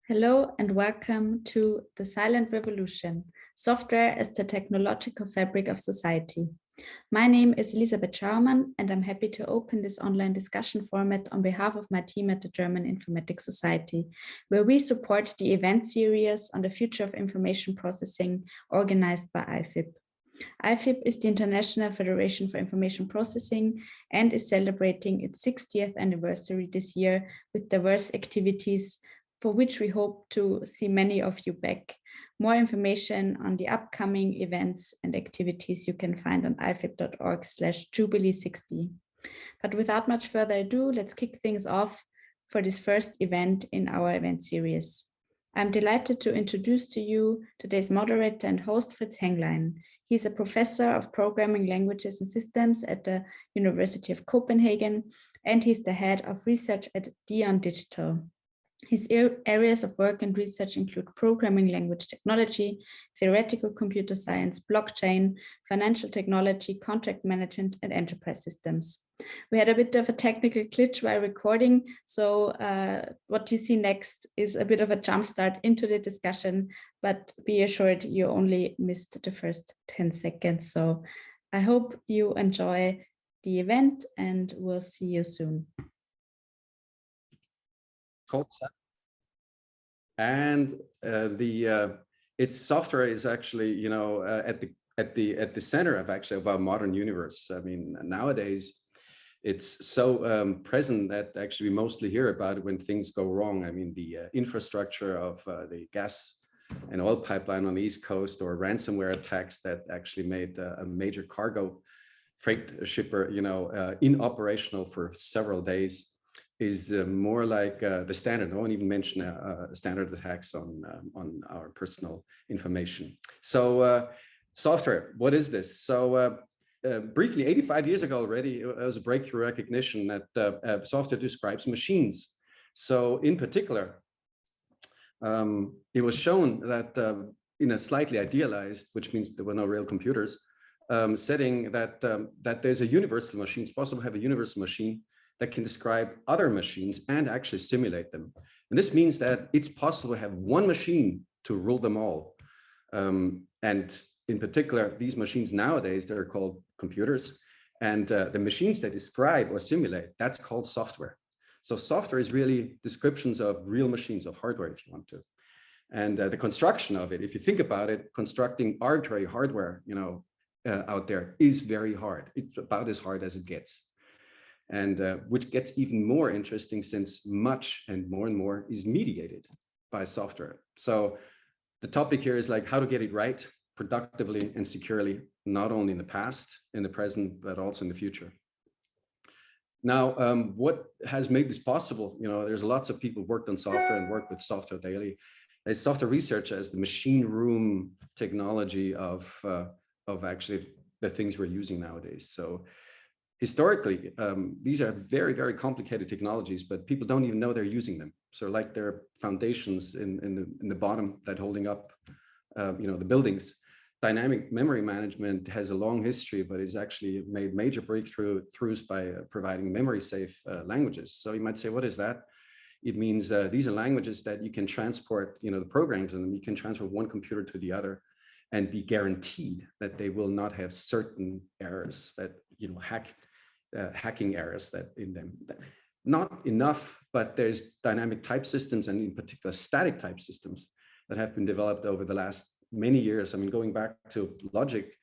Hello and welcome to The Silent Revolution, Software as the Technological Fabric of Society. My name is Elisabeth Schaumann and I'm happy to open this online discussion format on behalf of my team at the German Informatics Society, where we support the event series on the future of information processing organized by IFIP. IFIP is the International Federation for Information Processing and is celebrating its 60th anniversary this year with diverse activities for which we hope to see many of you back. More information on the upcoming events and activities you can find on ifip.org/jubilee60. But without much further ado, let's kick things off for this first event in our event series. I'm delighted to introduce to you today's moderator and host, Fritz Henglein. He's a professor of programming languages and systems at the University of Copenhagen, and he's the head of research at Dion Digital. His areas of work and research include programming language technology, theoretical computer science, blockchain, financial technology, contract management, and enterprise systems. We had a bit of a technical glitch while recording, so what you see next is a bit of a jump start into the discussion, but be assured you only missed the first 10 seconds. So I hope you enjoy the event and we'll see you soon. And its software is actually, at the center of our modern universe. I mean, nowadays it's so present that actually we mostly hear about it when things go wrong. I mean, the infrastructure of the gas and oil pipeline on the East Coast, or ransomware attacks that actually made a major cargo freight shipper, inoperational for several days, is more like the standard. I won't even mention standard attacks on our personal information. So software, what is this? So briefly, 85 years ago already, it was a breakthrough recognition that software describes machines. So in particular, it was shown that in a slightly idealized, which means there were no real computers, setting that there's a universal machine. It's possible to have a universal machine that can describe other machines and actually simulate them. And this means that it's possible to have one machine to rule them all. And in particular, these machines nowadays, they're called computers. And the machines that describe or simulate, that's called software. So software is really descriptions of real machines, of hardware, if you want to. And the construction of it, if you think about it, constructing arbitrary hardware, out there is very hard. It's about as hard as it gets. And which gets even more interesting since much and more is mediated by software. So the topic here is like how to get it right, productively and securely, not only in the past, in the present, but also in the future. Now, what has made this possible? There's lots of people who worked on software and work with software daily. There's software research as the machine room technology of actually the things we're using nowadays. So historically, these are very, very complicated technologies, but people don't even know they're using them. So like there are foundations in the bottom that holding up, the buildings. Dynamic memory management has a long history, but it's actually made major breakthroughs by providing memory safe languages. So you might say, what is that? It means these are languages that you can transport, the programs in them. You can transfer one computer to the other and be guaranteed that they will not have certain errors that, hacking errors that in them. Not enough, but there's dynamic type systems and in particular static type systems that have been developed over the last many years. I mean, going back to logic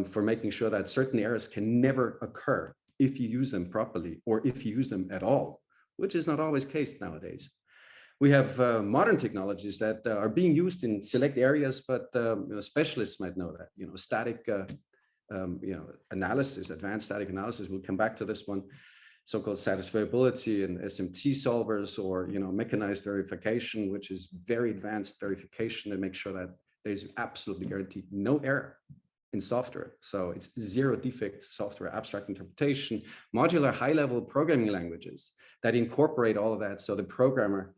for making sure that certain errors can never occur if you use them properly or if you use them at all, which is not always the case nowadays. We have modern technologies that are being used in select areas, but specialists might know that, static analysis, advanced static analysis. We'll come back to this one. So-called satisfiability and SMT solvers, or mechanized verification, which is very advanced verification to make sure that there's absolutely guaranteed no error in software. So it's zero defect software, abstract interpretation, modular high-level programming languages that incorporate all of that, so the programmer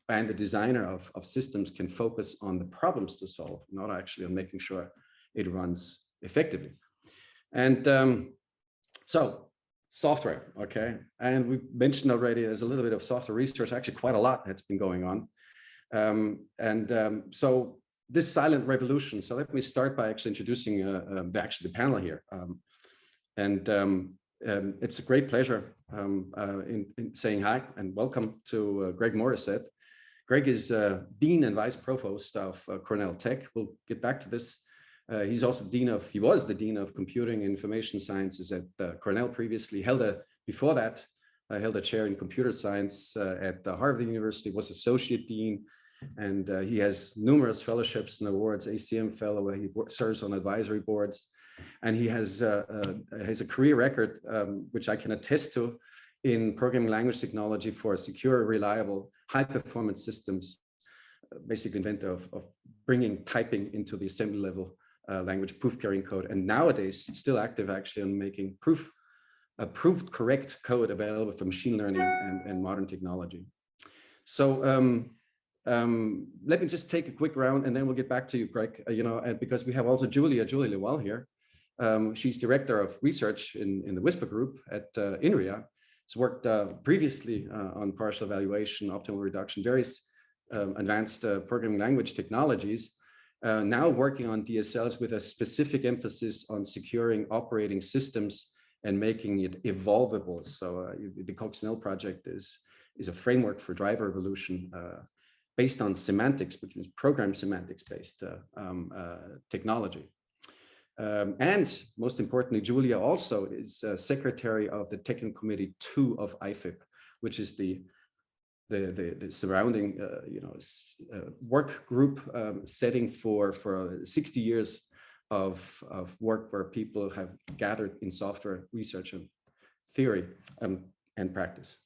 and the designer of systems can focus on the problems to solve, not actually on making sure it runs effectively. And so software, okay. And we mentioned already, there's a little bit of software research, actually quite a lot that's been going on. So this silent revolution. So let me start by actually introducing the panel here. It's a great pleasure in saying hi and welcome to Greg Morissette. Greg is Dean and Vice Provost of Cornell Tech. We'll get back to this. He was the Dean of Computing and Information Sciences at Cornell previously. Before that, held a chair in computer science at Harvard University, was Associate Dean, and he has numerous fellowships and awards, ACM Fellow, he serves on advisory boards, and he has a career record, which I can attest to, in programming language technology for secure, reliable, high-performance systems, basically inventor of bringing typing into the assembly level language proof-carrying code, and nowadays still active actually on making proved correct code available for machine learning and modern technology. So let me just take a quick round, and then we'll get back to you, Greg. Because we have also Julie Lewell here. She's director of research in the Whisper Group at INRIA. She's worked previously on partial evaluation, optimal reduction, various advanced programming language technologies. Now working on DSLs with a specific emphasis on securing operating systems and making it evolvable. So the Coccinelle project is a framework for driver evolution based on semantics, which is program semantics based technology. And most importantly, Julia also is secretary of the Technical Committee 2 of IFIP, which is the surrounding work group setting for 60 years of work where people have gathered in software research and theory and practice.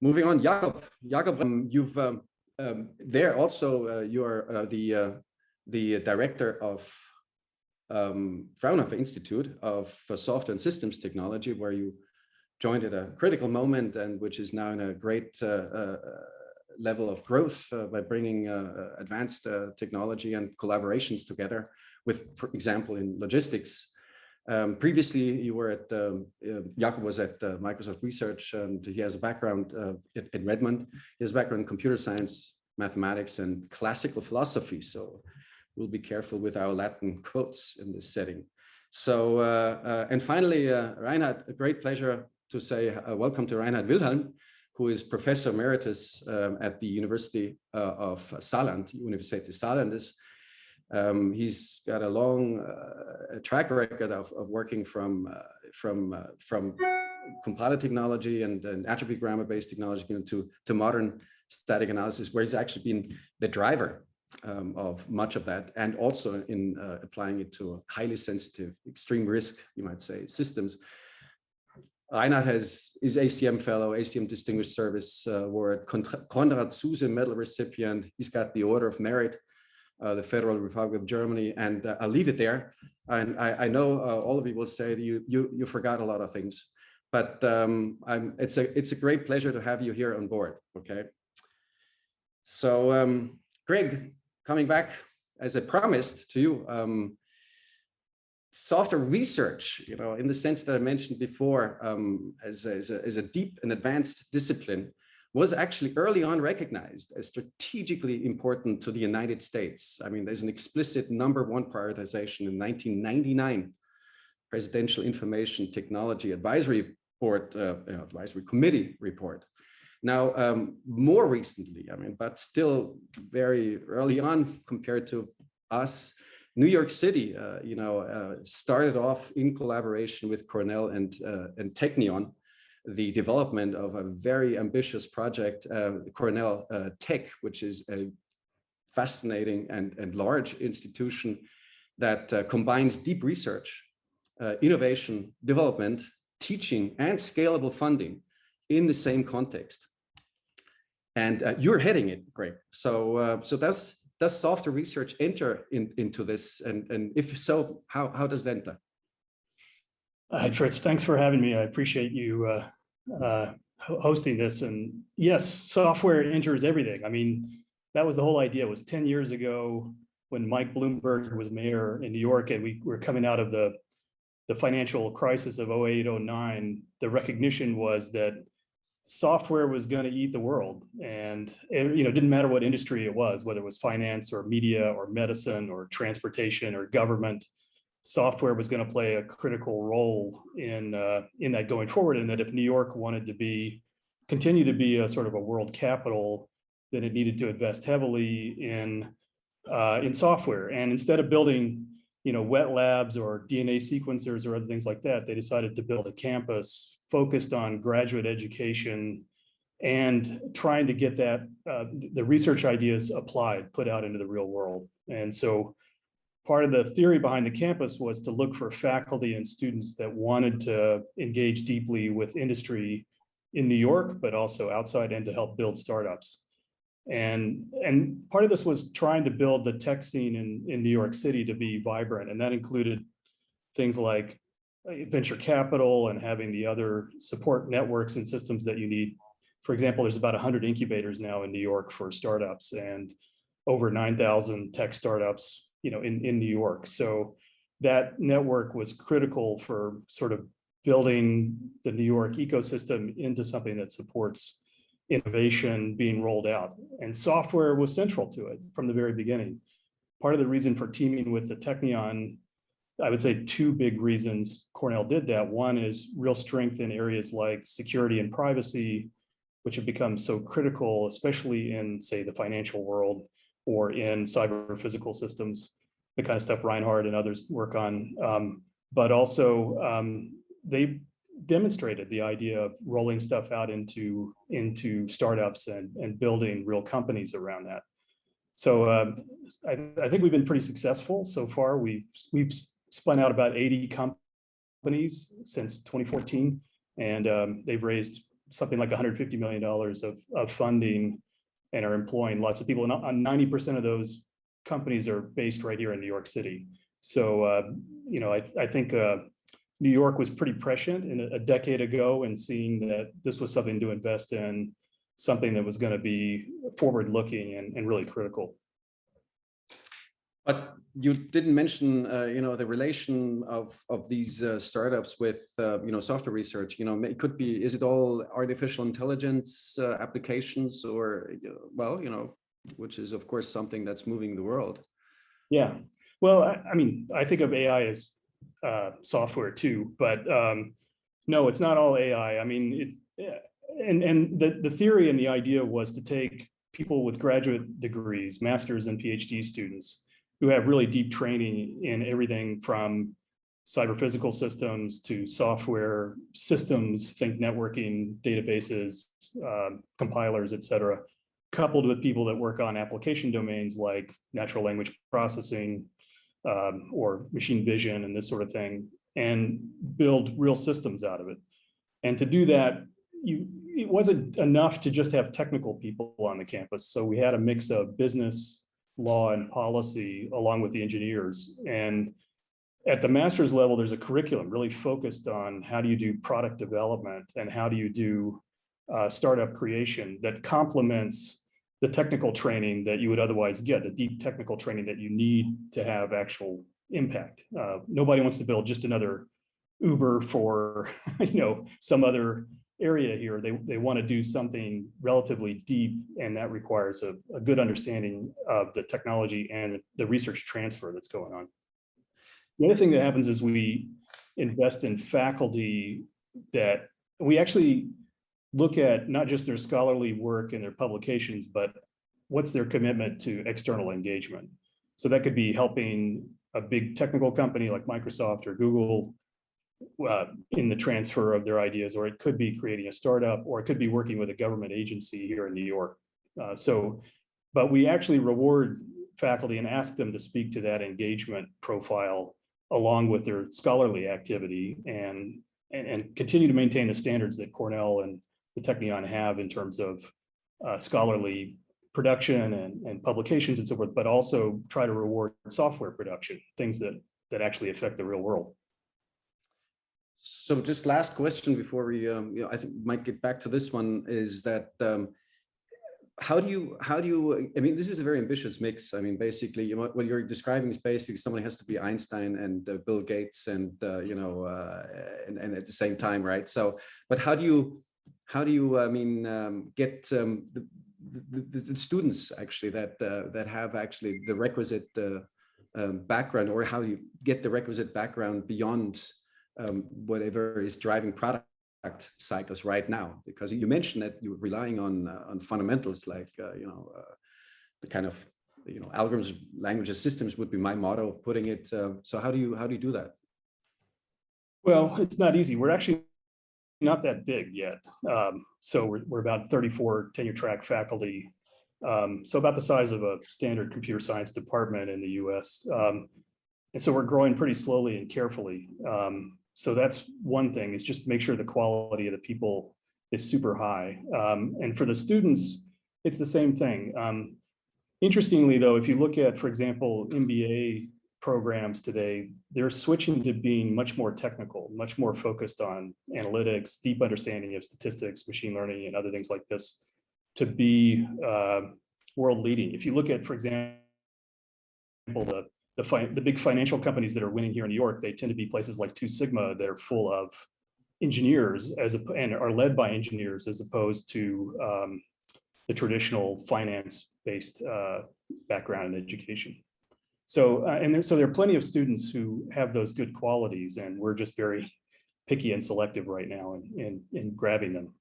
Moving on, Jakob, you've there also you are the director of Fraunhofer Institute of Software and Systems Technology, where you joined at a critical moment and which is now in a great level of growth by bringing advanced technology and collaborations together with, for example, in logistics. Previously, you were at, Jakob was at Microsoft Research, and he has a background in Redmond. He has a background in computer science, mathematics, and classical philosophy. So we'll be careful with our Latin quotes in this setting. So, and finally, Reinhard, a great pleasure to say welcome to Reinhard Wilhelm, who is Professor Emeritus at the University of Saarland, Universität Saarlandes. He's got a long track record of working from compiler technology and attribute grammar-based technology to modern static analysis, where he's actually been the driver of much of that, and also in applying it to highly sensitive, extreme risk, you might say, systems. Reinhard is ACM Fellow, ACM Distinguished Service Award, Konrad Zuse Medal recipient. He's got the Order of Merit, the Federal Republic of Germany, and I'll leave it there. And I know all of you will say that you forgot a lot of things, but it's a great pleasure to have you here on board. Okay. So Greg, coming back as I promised to you, software research, in the sense that I mentioned before, as a deep and advanced discipline, was actually early on recognized as strategically important to the United States. I mean, there's an explicit #1 prioritization in 1999 Presidential Information Technology Advisory Board, Advisory Committee report. Now, more recently, but still very early on compared to us, New York City, started off in collaboration with Cornell and Technion, the development of a very ambitious project, Cornell Tech, which is a fascinating and large institution that combines deep research, innovation, development, teaching, and scalable funding in the same context. And you're heading it, Greg. So does software research enter into this? And if so, how does that enter? Hi, Fritz. Thanks for having me. I appreciate you hosting this. And yes, software enters everything. I mean, that was the whole idea. It was 10 years ago when Mike Bloomberg was mayor in New York, and we were coming out of the the financial crisis of 08, 09, the recognition was that software was going to eat the world. And it, didn't matter what industry it was, whether it was finance or media or medicine or transportation or government, software was going to play a critical role in that going forward. And that if New York wanted to continue to be a sort of a world capital, then it needed to invest heavily in software. And instead of building, wet labs or DNA sequencers or other things like that, they decided to build a campus focused on graduate education and trying to get that the research ideas applied, put out into the real world. And so part of the theory behind the campus was to look for faculty and students that wanted to engage deeply with industry in New York, but also outside, and to help build startups. And part of this was trying to build the tech scene in New York City to be vibrant. And that included things like venture capital and having the other support networks and systems that you need. For example, there's about 100 incubators now in New York for startups, and over 9,000 tech startups, in New York. So that network was critical for sort of building the New York ecosystem into something that supports innovation being rolled out. And software was central to it from the very beginning. Part of the reason for teaming with the Technion, I would say two big reasons Cornell did that. One is real strength in areas like security and privacy, which have become so critical, especially in, say, the financial world or in cyber physical systems, the kind of stuff Reinhard and others work on. But also they demonstrated the idea of rolling stuff out into startups and building real companies around that. So I think we've been pretty successful so far. We've spun out about 80 companies since 2014, and they've raised something like $150 million of funding and are employing lots of people. And 90% of those companies are based right here in New York City. So, I think New York was pretty prescient a decade ago, and seeing that this was something to invest in, something that was going to be forward-looking and really critical. But you didn't mention, the relation of these startups with, software research. It could be, is it all artificial intelligence applications, or, which is of course something that's moving the world. Yeah. Well, I think of AI as software too, but no, it's not all AI. It's the theory and the idea was to take people with graduate degrees, masters and PhD students, who have really deep training in everything from cyber physical systems to software systems, think networking, databases, compilers, et cetera, coupled with people that work on application domains like natural language processing or machine vision and this sort of thing, and build real systems out of it. And to do that, it wasn't enough to just have technical people on the campus. So we had a mix of business, law, and policy along with the engineers. And at the master's level, there's a curriculum really focused on how do you do product development and how do you do startup creation that complements the technical training that you would otherwise get, the deep technical training that you need to have actual impact. Nobody wants to build just another Uber for some other area here. They want to do something relatively deep, and that requires a good understanding of the technology and the research transfer that's going on. The other thing that happens is we invest in faculty that we actually look at not just their scholarly work and their publications, but what's their commitment to external engagement. So that could be helping a big technical company like Microsoft or Google in the transfer of their ideas, or it could be creating a startup, or it could be working with a government agency here in New York. But we actually reward faculty and ask them to speak to that engagement profile along with their scholarly activity, and continue to maintain the standards that Cornell and the Technion have in terms of scholarly production and publications and so forth, but also try to reward software production, things that actually affect the real world. So just last question before we, I think might get back to this one, is that how do you, I mean, this is a very ambitious mix. I mean, basically, what you're describing is basically somebody has to be Einstein and Bill Gates and, and at the same time, right? So, but how do you, I mean, get the students actually that have actually the requisite background, or how you get the requisite background beyond whatever is driving product cycles right now? Because you mentioned that you're relying on fundamentals like the kind of algorithms, languages, systems would be my motto of putting it. So how do you do that? Well, it's not easy. We're actually not that big yet. So we're about 34 tenure track faculty. So about the size of a standard computer science department in the US. And so we're growing pretty slowly and carefully. So that's one thing, is just make sure the quality of the people is super high. And for the students, it's the same thing. Interestingly, though, if you look at, for example, MBA programs today, they're switching to being much more technical, much more focused on analytics, deep understanding of statistics, machine learning, and other things like this, to be world leading. If you look at, for example, the big financial companies that are winning here in New York, they tend to be places like 2 Sigma that are full of engineers and are led by engineers, as opposed to the traditional finance-based background in education. So, so there are plenty of students who have those good qualities, and we're just very picky and selective right now in grabbing them.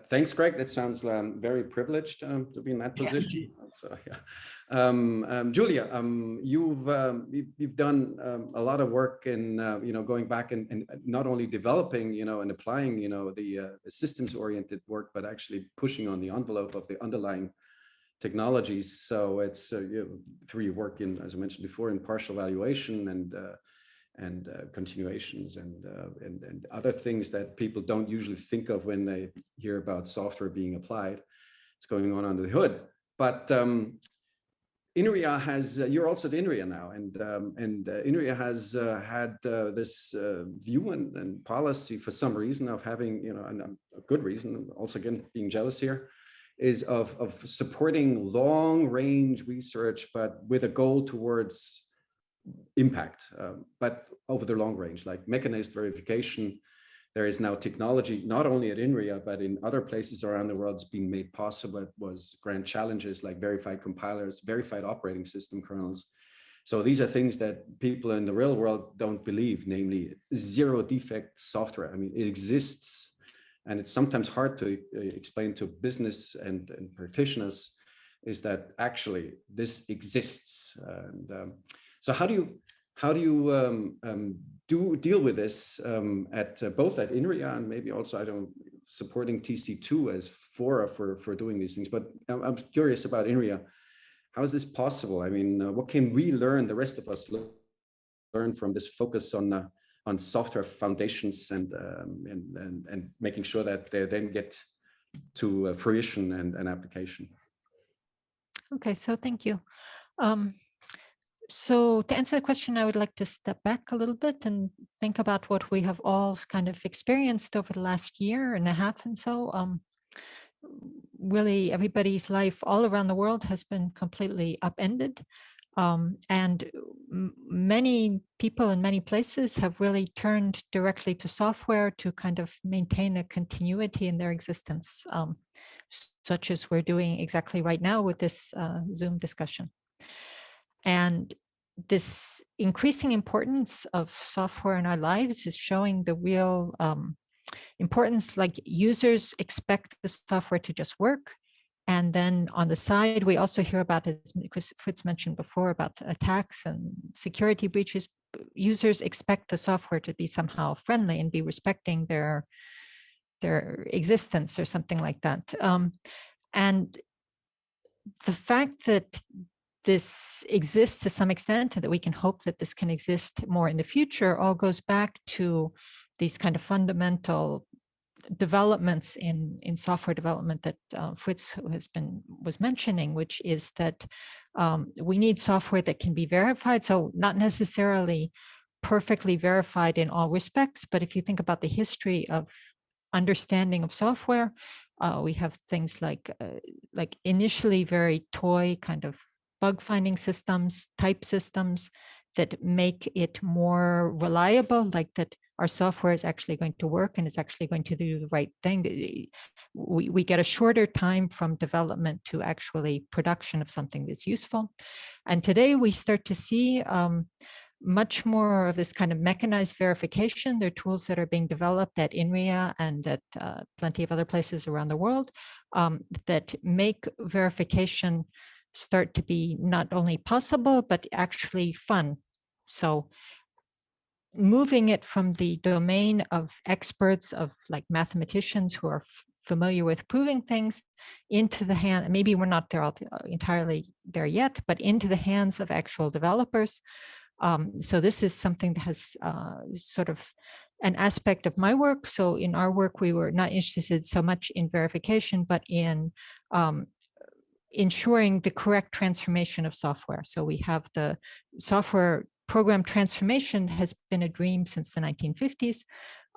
Thanks, Greg. That sounds very privileged to be in that position. So, yeah. Julia, you've done a lot of work in going back and not only developing and applying the systems-oriented work, but actually pushing on the envelope of the underlying technologies. So it's through your work in, as I mentioned before, in partial evaluation and continuations and other things that people don't usually think of when they hear about software being applied. It's going on under the hood. But INRIA has, you're also at INRIA now, and INRIA has had this view and policy for some reason of having, and a good reason, also again being jealous here, is of supporting long-range research, but with a goal towards impact, but over the long range, like mechanized verification. There is now technology, not only at INRIA, but in other places around the world, it's being made possible. It was grand challenges like verified compilers, verified operating system kernels. So these are things that people in the real world don't believe, namely zero defect software. I mean, it exists, and it's sometimes hard to explain to business and practitioners, is that actually this exists. And so how do you deal with this at both at INRIA and maybe also supporting TC2 as fora for doing these things? But I'm curious about INRIA. How is this possible? I mean, what can we learn, the rest of us learn from this focus on software foundations and making sure that they then get to fruition and application? Okay, so thank you. So to answer the question, I would like to step back a little bit and think about what we have all kind of experienced over the last year and a half and so. Really, everybody's life all around the world has been completely upended. And many people in many places have really turned directly to software to kind of maintain a continuity in their existence, such as we're doing exactly right now with this Zoom discussion. And this increasing importance of software in our lives is showing the real importance. Like, users expect the software to just work. And then on the side, we also hear about, as Fritz mentioned before, about attacks and security breaches. Users expect the software to be somehow friendly and be respecting their existence or something like that. And the fact that this exists to some extent and that we can hope that this can exist more in the future all goes back to these kind of fundamental developments in software development that Fritz was mentioning, which is that we need software that can be verified. So not necessarily perfectly verified in all respects, but if you think about the history of understanding of software, We have things like initially very toy kind of bug finding systems, type systems that make it more reliable, like that our software is actually going to work and is actually going to do the right thing. We get a shorter time from development to actually production of something that's useful. And today we start to see much more of this kind of mechanized verification. There are tools that are being developed at INRIA and at plenty of other places around the world that make verification start to be not only possible, but actually fun. So moving it from the domain of experts, of like mathematicians who are familiar with proving things, into the hand, maybe we're not there entirely there yet, but into the hands of actual developers. So this is something that has sort of an aspect of my work. So in our work, we were not interested so much in verification, but in ensuring the correct transformation of software. So we have the software program transformation has been a dream since the 1950s.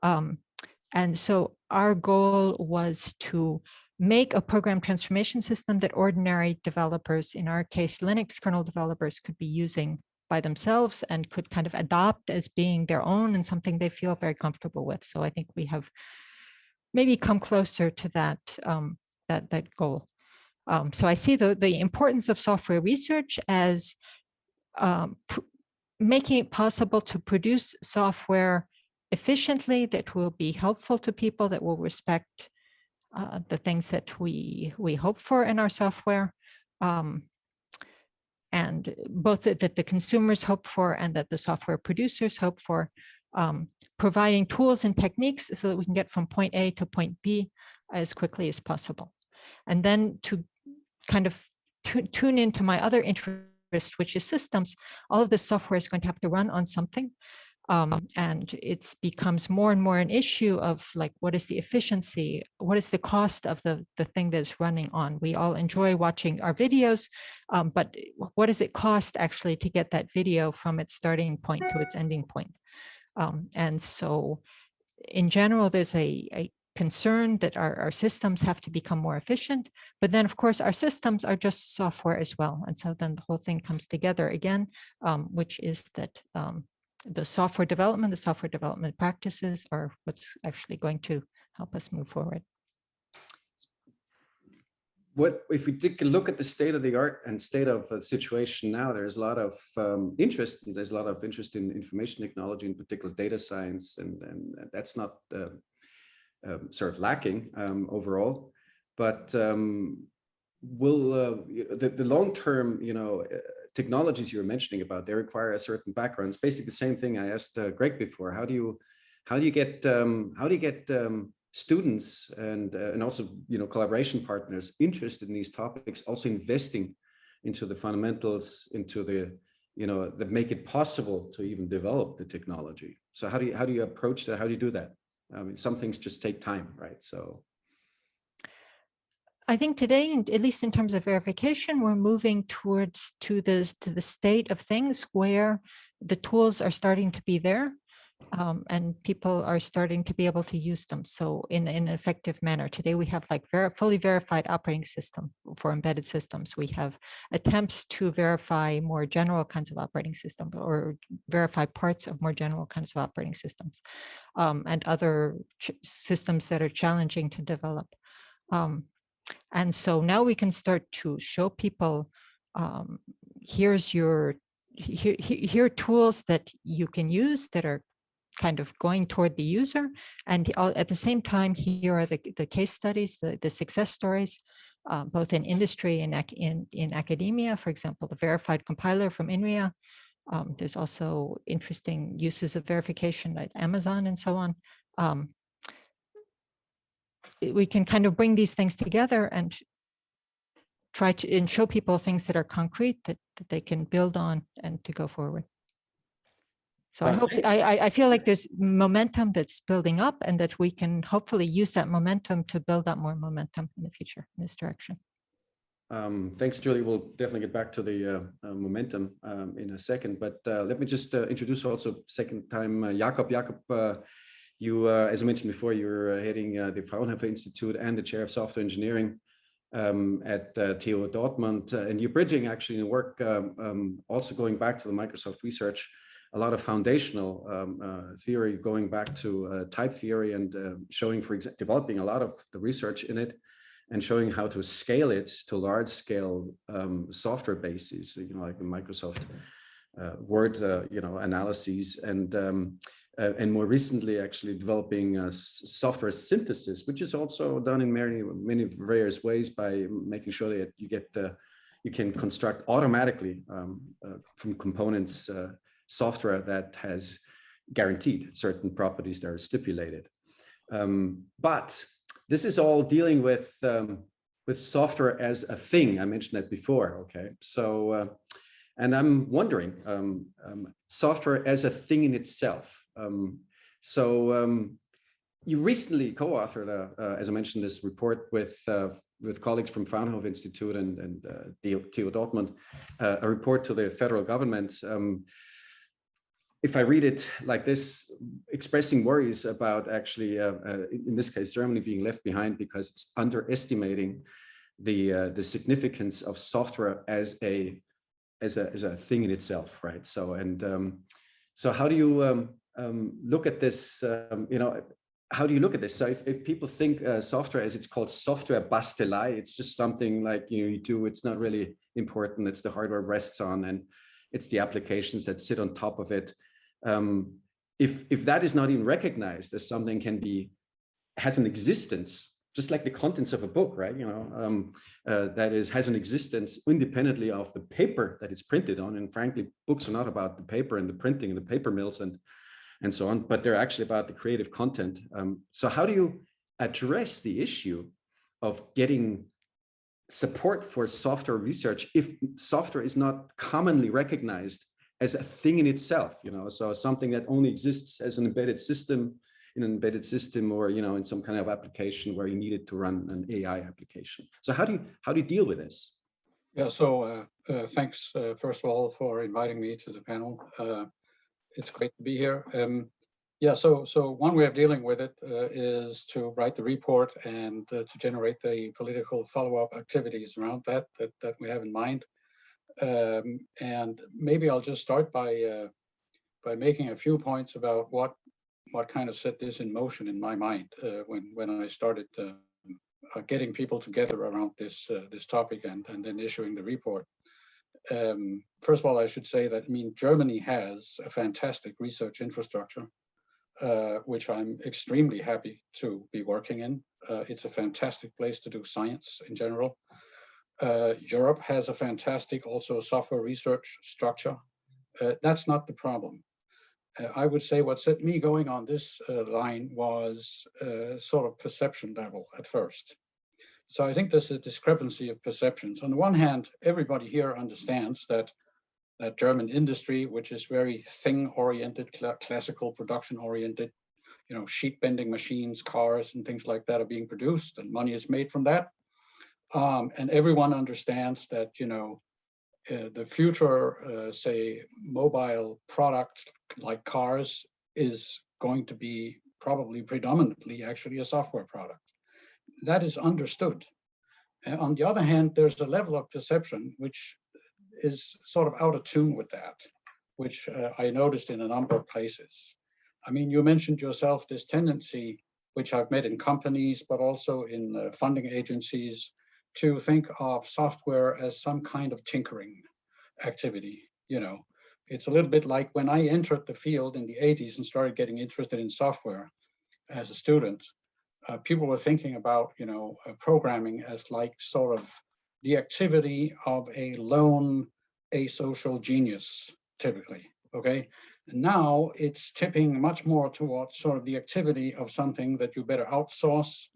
And so our goal was to make a program transformation system that ordinary developers, in our case, Linux kernel developers, could be using by themselves and could kind of adopt as being their own and something they feel very comfortable with. So I think we have maybe come closer to that, that goal. So I see the importance of software research as making it possible to produce software efficiently that will be helpful to people, that will respect the things that we hope for in our software, and both that the consumers hope for and that the software producers hope for, providing tools and techniques so that we can get from point A to point B as quickly as possible. And then to kind of tune into my other interest, which is systems. All of this software is going to have to run on something. And it becomes more and more an issue of like, what is the efficiency? What is the cost of the thing that's running on? We all enjoy watching our videos, but what does it cost actually to get that video from its starting point to its ending point? And so in general, there's a concern that our systems have to become more efficient, but then of course our systems are just software as well. And so then the whole thing comes together again, which is that the software development practices are what's actually going to help us move forward. What if we take a look at the state of the art and state of the situation now? There's a lot of interest. There's a lot of interest in information technology, in particular data science, and that's not sort of lacking overall. But will the long-term, technologies you're mentioning about, they require a certain background. It's basically the same thing I asked Greg before. How do you get students and also collaboration partners interested in these topics, also investing into the fundamentals, into the that make it possible to even develop the technology? So how do you approach that? How do you do that? I mean, some things just take time, right? So I think today, at least in terms of verification, we're moving towards to the state of things where the tools are starting to be there, and people are starting to be able to use them. So in an effective manner. Today we have like fully verified operating system for embedded systems. We have attempts to verify more general kinds of operating systems, or verify parts of more general kinds of operating systems, and other systems that are challenging to develop. And so now we can start to show people, here are tools that you can use that are kind of going toward the user. And at the same time, here are the case studies, the success stories, both in industry and in academia. For example, the verified compiler from INRIA. There's also interesting uses of verification at Amazon and so on. We can kind of bring these things together and try to show people things that are concrete that they can build on and to go forward. So I feel like there's momentum that's building up, and that we can hopefully use that momentum to build up more momentum in the future in this direction. Thanks, Julie. We'll definitely get back to the momentum in a second, but let me just introduce also second time Jakob. Jakob, You, as I mentioned before, you're heading the Fraunhofer Institute and the chair of software engineering at TU Dortmund, and you're bridging actually in work, also going back to the Microsoft research, a lot of foundational theory going back to type theory and showing, for example, developing a lot of the research in it and showing how to scale it to large scale software bases, like the Microsoft Word, analyses, and more recently actually developing software synthesis, which is also done in many various ways by making sure that you can construct automatically from components software that has guaranteed certain properties that are stipulated. But this is all dealing with software as a thing. I mentioned that before. Okay, so and I'm wondering, software as a thing in itself. You recently co-authored, as I mentioned, this report with colleagues from Fraunhofer Institute and TU Dortmund, a report to the federal government. If I read it like this, expressing worries about actually, in this case, Germany being left behind because it's underestimating the significance of software as a thing in itself, right? So so how do you look at this? How do you look at this? So if people think software, as it's called, software bastelei, it's just something like you do. It's not really important. It's the hardware rests on, and it's the applications that sit on top of it. If that is not even recognized as something has an existence, just like the contents of a book, right? Has an existence independently of the paper that it's printed on. And frankly, books are not about the paper and the printing and the paper mills and so on, but they're actually about the creative content. So how do you address the issue of getting support for software research if software is not commonly recognized as a thing in itself? So something that only exists as an embedded system, in an embedded system, or in some kind of application where you need it to run an AI application. So how do you deal with this? Yeah, so thanks first of all for inviting me to the panel. It's great to be here. Yeah, so one way of dealing with it is to write the report and to generate the political follow-up activities around that we have in mind. And maybe I'll just start by making a few points about what kind of set this in motion in my mind when I started getting people together around this topic and then issuing the report. First of all, I should say that Germany has a fantastic research infrastructure, which I'm extremely happy to be working in. It's a fantastic place to do science in general. Europe has a fantastic also software research structure. That's not the problem. I would say what set me going on this line was sort of perception level at first. So I think there's a discrepancy of perceptions. On the one hand, everybody here understands that German industry, which is very thing-oriented, classical production-oriented, sheet bending machines, cars, and things like that are being produced, and money is made from that. And everyone understands that, the future, say, mobile product like cars is going to be probably predominantly actually a software product. That is understood. On the other hand, there's a level of perception which is sort of out of tune with that, which I noticed in a number of places. You mentioned yourself this tendency, which I've met in companies, but also in funding agencies, to think of software as some kind of tinkering activity. It's a little bit like when I entered the field in the 80s and started getting interested in software as a student. People were thinking about, programming as like sort of the activity of a lone asocial genius, typically. Okay, and now it's tipping much more towards sort of the activity of something that you better outsource,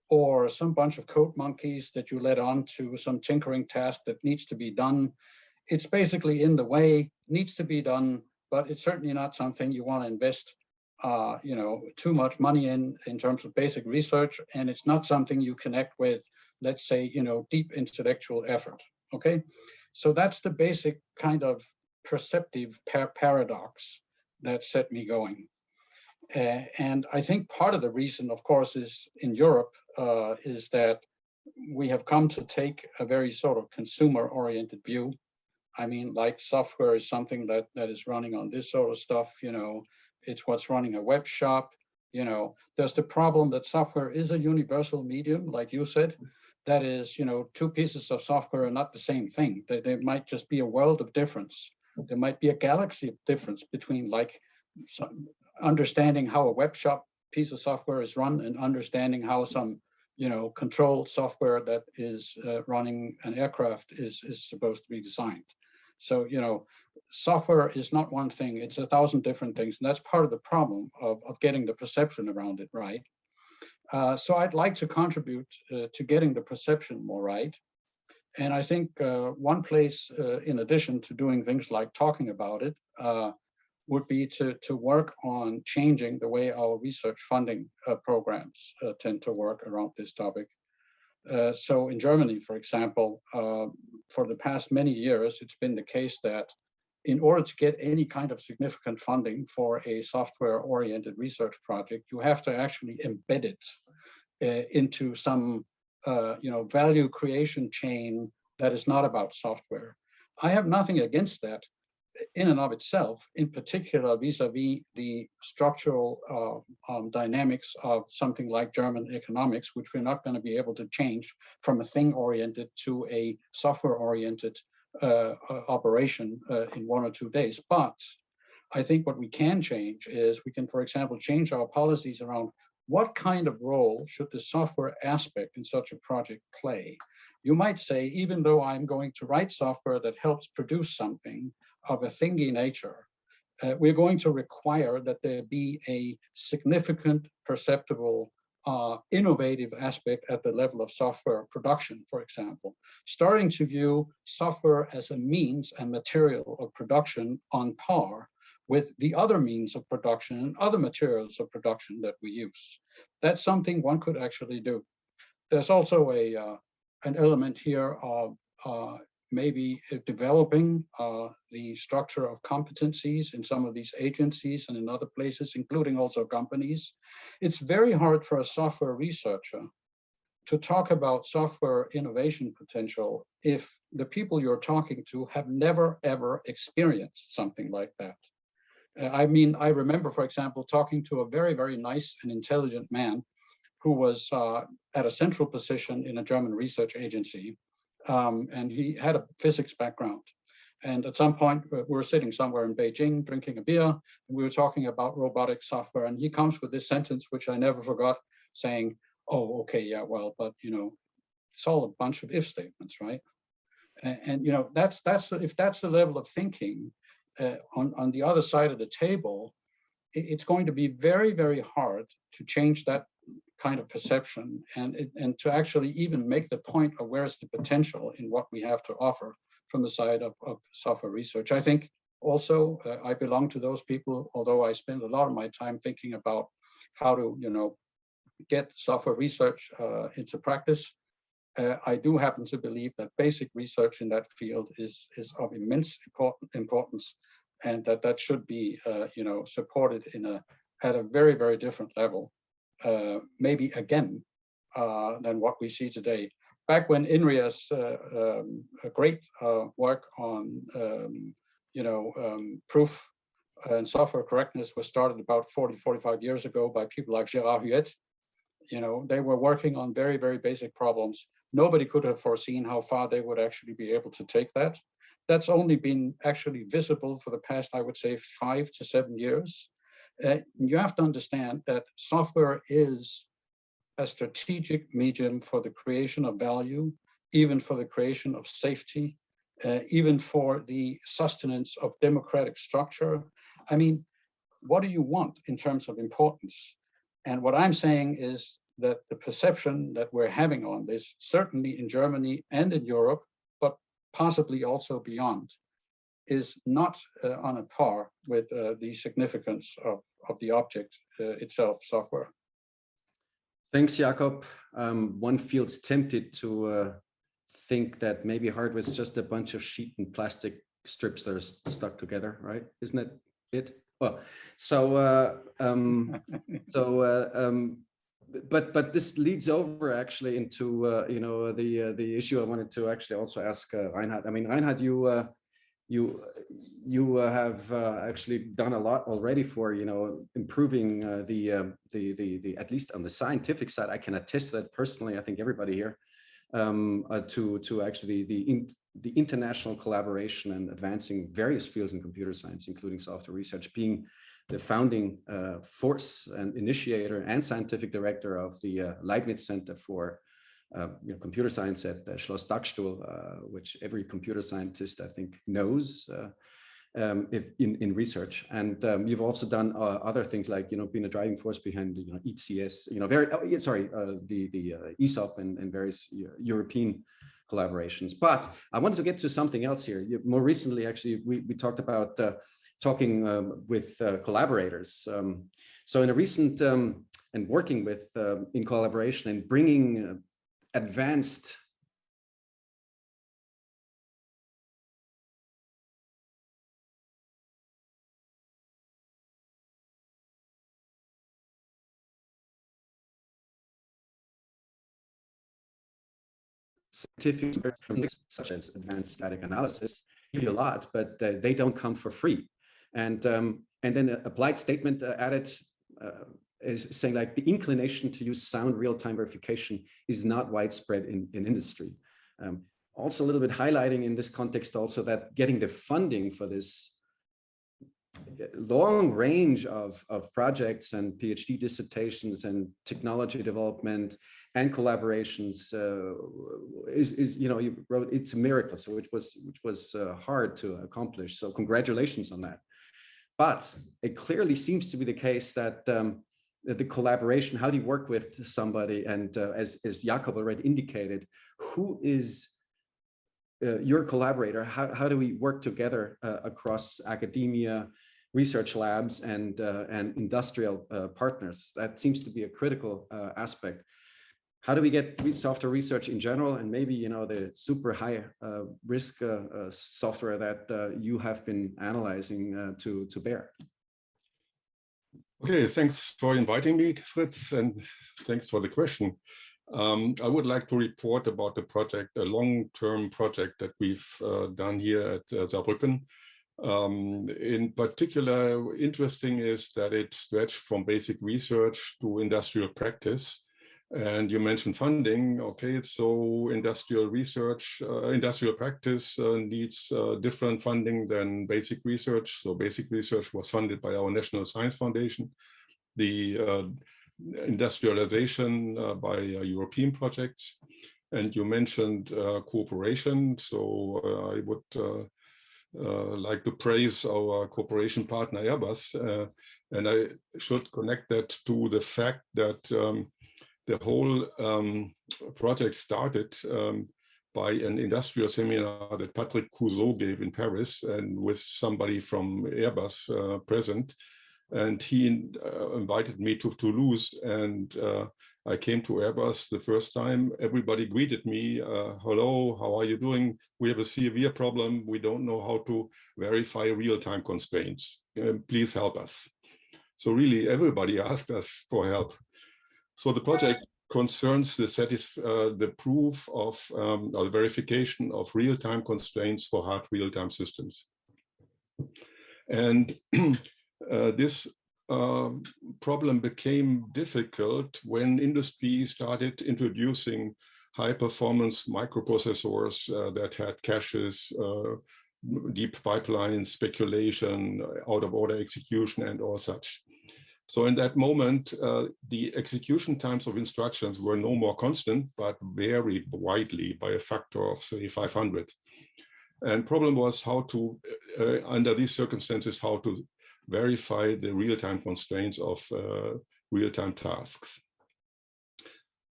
or some bunch of code monkeys that you let on to some tinkering task that needs to be done. It's basically in the way, needs to be done, but it's certainly not something you want to invest too much money in terms of basic research, and it's not something you connect with, let's say, deep intellectual effort. Okay, so that's the basic kind of perceptive paradox that set me going. And I think part of the reason, of course, is in Europe, is that we have come to take a very sort of consumer-oriented view. I mean, like software is something that is running on this sort of stuff, you know, it's what's running a web shop, you know. There's the problem that software is a universal medium, like you said. That is, you know, two pieces of software are not the same thing. They might just be a world of difference. There might be a galaxy of difference between like understanding how a web shop piece of software is run and understanding how some, you know, control software that is running an aircraft is supposed to be designed. So, you know, software is not one thing, it's 1,000 different things. And that's part of the problem of getting the perception around it right. So I'd like to contribute to getting the perception more right. And I think one place, in addition to doing things like talking about it, would be to work on changing the way our research funding programs tend to work around this topic. So in Germany, for example, for the past many years, it's been the case that in order to get any kind of significant funding for a software-oriented research project, you have to actually embed it into some you know, value creation chain that is not about software. I have nothing against that in and of itself, in particular vis-a-vis the structural dynamics of something like German economics, which we're not going to be able to change from a thing-oriented to a software-oriented operation in 1 or 2 days. But I think what we can change is we can, for example, change our policies around what kind of role should the software aspect in such a project play. You might say, even though I'm going to write software that helps produce something of a thingy nature, we're going to require that there be a significant, perceptible, innovative aspect at the level of software production, for example, starting to view software as a means and material of production on par with the other means of production and other materials of production that we use. That's something one could actually do. There's also an element here of maybe developing the structure of competencies in some of these agencies and in other places, including also companies. It's very hard for a software researcher to talk about software innovation potential if the people you're talking to have never, ever experienced something like that. I mean, I remember, for example, talking to a very, very nice and intelligent man who was at a central position in a German research agency. And he had a physics background. And at some point, we were sitting somewhere in Beijing, drinking a beer, and we were talking about robotic software. And he comes with this sentence, which I never forgot, saying, oh, okay, yeah, well, but, you know, it's all a bunch of if statements, right? And you know, if that's the level of thinking on the other side of the table, it's going to be very, very hard to change that kind of perception and to actually even make the point of where's the potential in what we have to offer from the side of software research. I think also I belong to those people, although I spend a lot of my time thinking about how to, you know, get software research into practice. I do happen to believe that basic research in that field is of immense importance, and that should be, you know, supported at a very, very different level. Maybe again than what we see today. Back when INRIA's great work on you know, proof and software correctness was started about 40-45 years ago by people like Gérard Huet. You know, they were working on very, very basic problems. Nobody could have foreseen how far they would actually be able to take that. That's only been actually visible for the past, I would say, 5 to 7 years. You have to understand that software is a strategic medium for the creation of value, even for the creation of safety, even for the sustenance of democratic structure. I mean, what do you want in terms of importance? And what I'm saying is that the perception that we're having on this, certainly in Germany and in Europe, but possibly also beyond, is not on a par with the significance of the object itself, software. Thanks, Jakob. One feels tempted to think that maybe hardware is just a bunch of sheet and plastic strips that are stuck together, right? Isn't that it? Well, but this leads over actually into you know, the issue I wanted to actually also ask Reinhard. I mean, Reinhard, you have actually done a lot already for, you know, improving the at least on the scientific side. I can attest to that personally. I think everybody here to actually the international collaboration and advancing various fields in computer science, including software research, being the founding force and initiator and scientific director of the Leibniz Center for you know, computer science at Schloss Dachstuhl, which every computer scientist I think knows if in research. And you've also done other things like, you know, being a driving force behind, you know, ECS, you know, the ESOP and various European collaborations. But I wanted to get to something else here. More recently, actually, we talked about talking with collaborators. So in a recent and working with in collaboration and bringing advanced scientific such as advanced static analysis give you a lot, but they don't come for free. And then an applied statement added is saying like the inclination to use sound real-time verification is not widespread in industry. Also a little bit highlighting in this context also that getting the funding for this long range of projects and PhD dissertations and technology development and collaborations is you know, you wrote it's a miracle, so which was hard to accomplish. So congratulations on that. But it clearly seems to be the case that the collaboration, how do you work with somebody, and as Jakob already indicated, who is your collaborator? How do we work together across academia, research labs, and industrial partners? That seems to be a critical aspect. How do we get software research in general, and maybe, you know, the super high risk software that you have been analyzing to bear? Okay, thanks for inviting me, Fritz, and thanks for the question. I would like to report about the project, a long-term project that we've done here at Saarbrücken. In particular, interesting is that it stretched from basic research to industrial practice. And you mentioned funding. Okay, so industrial research, industrial practice needs different funding than basic research. So basic research was funded by our National Science Foundation. The industrialization by European projects. And you mentioned cooperation. So I would like to praise our cooperation partner Airbus. And I should connect that to the fact that the whole project started by an industrial seminar that Patrick Couzeau gave in Paris, and with somebody from Airbus present. And he invited me to Toulouse, and I came to Airbus the first time. Everybody greeted me, hello, how are you doing? We have a severe problem. We don't know how to verify real-time constraints. Please help us. So really everybody asked us for help. So the project concerns the proof of or the verification of real-time constraints for hard real-time systems. And this problem became difficult when industry started introducing high-performance microprocessors that had caches, deep pipeline speculation, out-of-order execution, and all such. So in that moment, the execution times of instructions were no more constant, but varied widely by a factor of, say, 500. And problem was how to, under these circumstances, how to verify the real-time constraints of real-time tasks.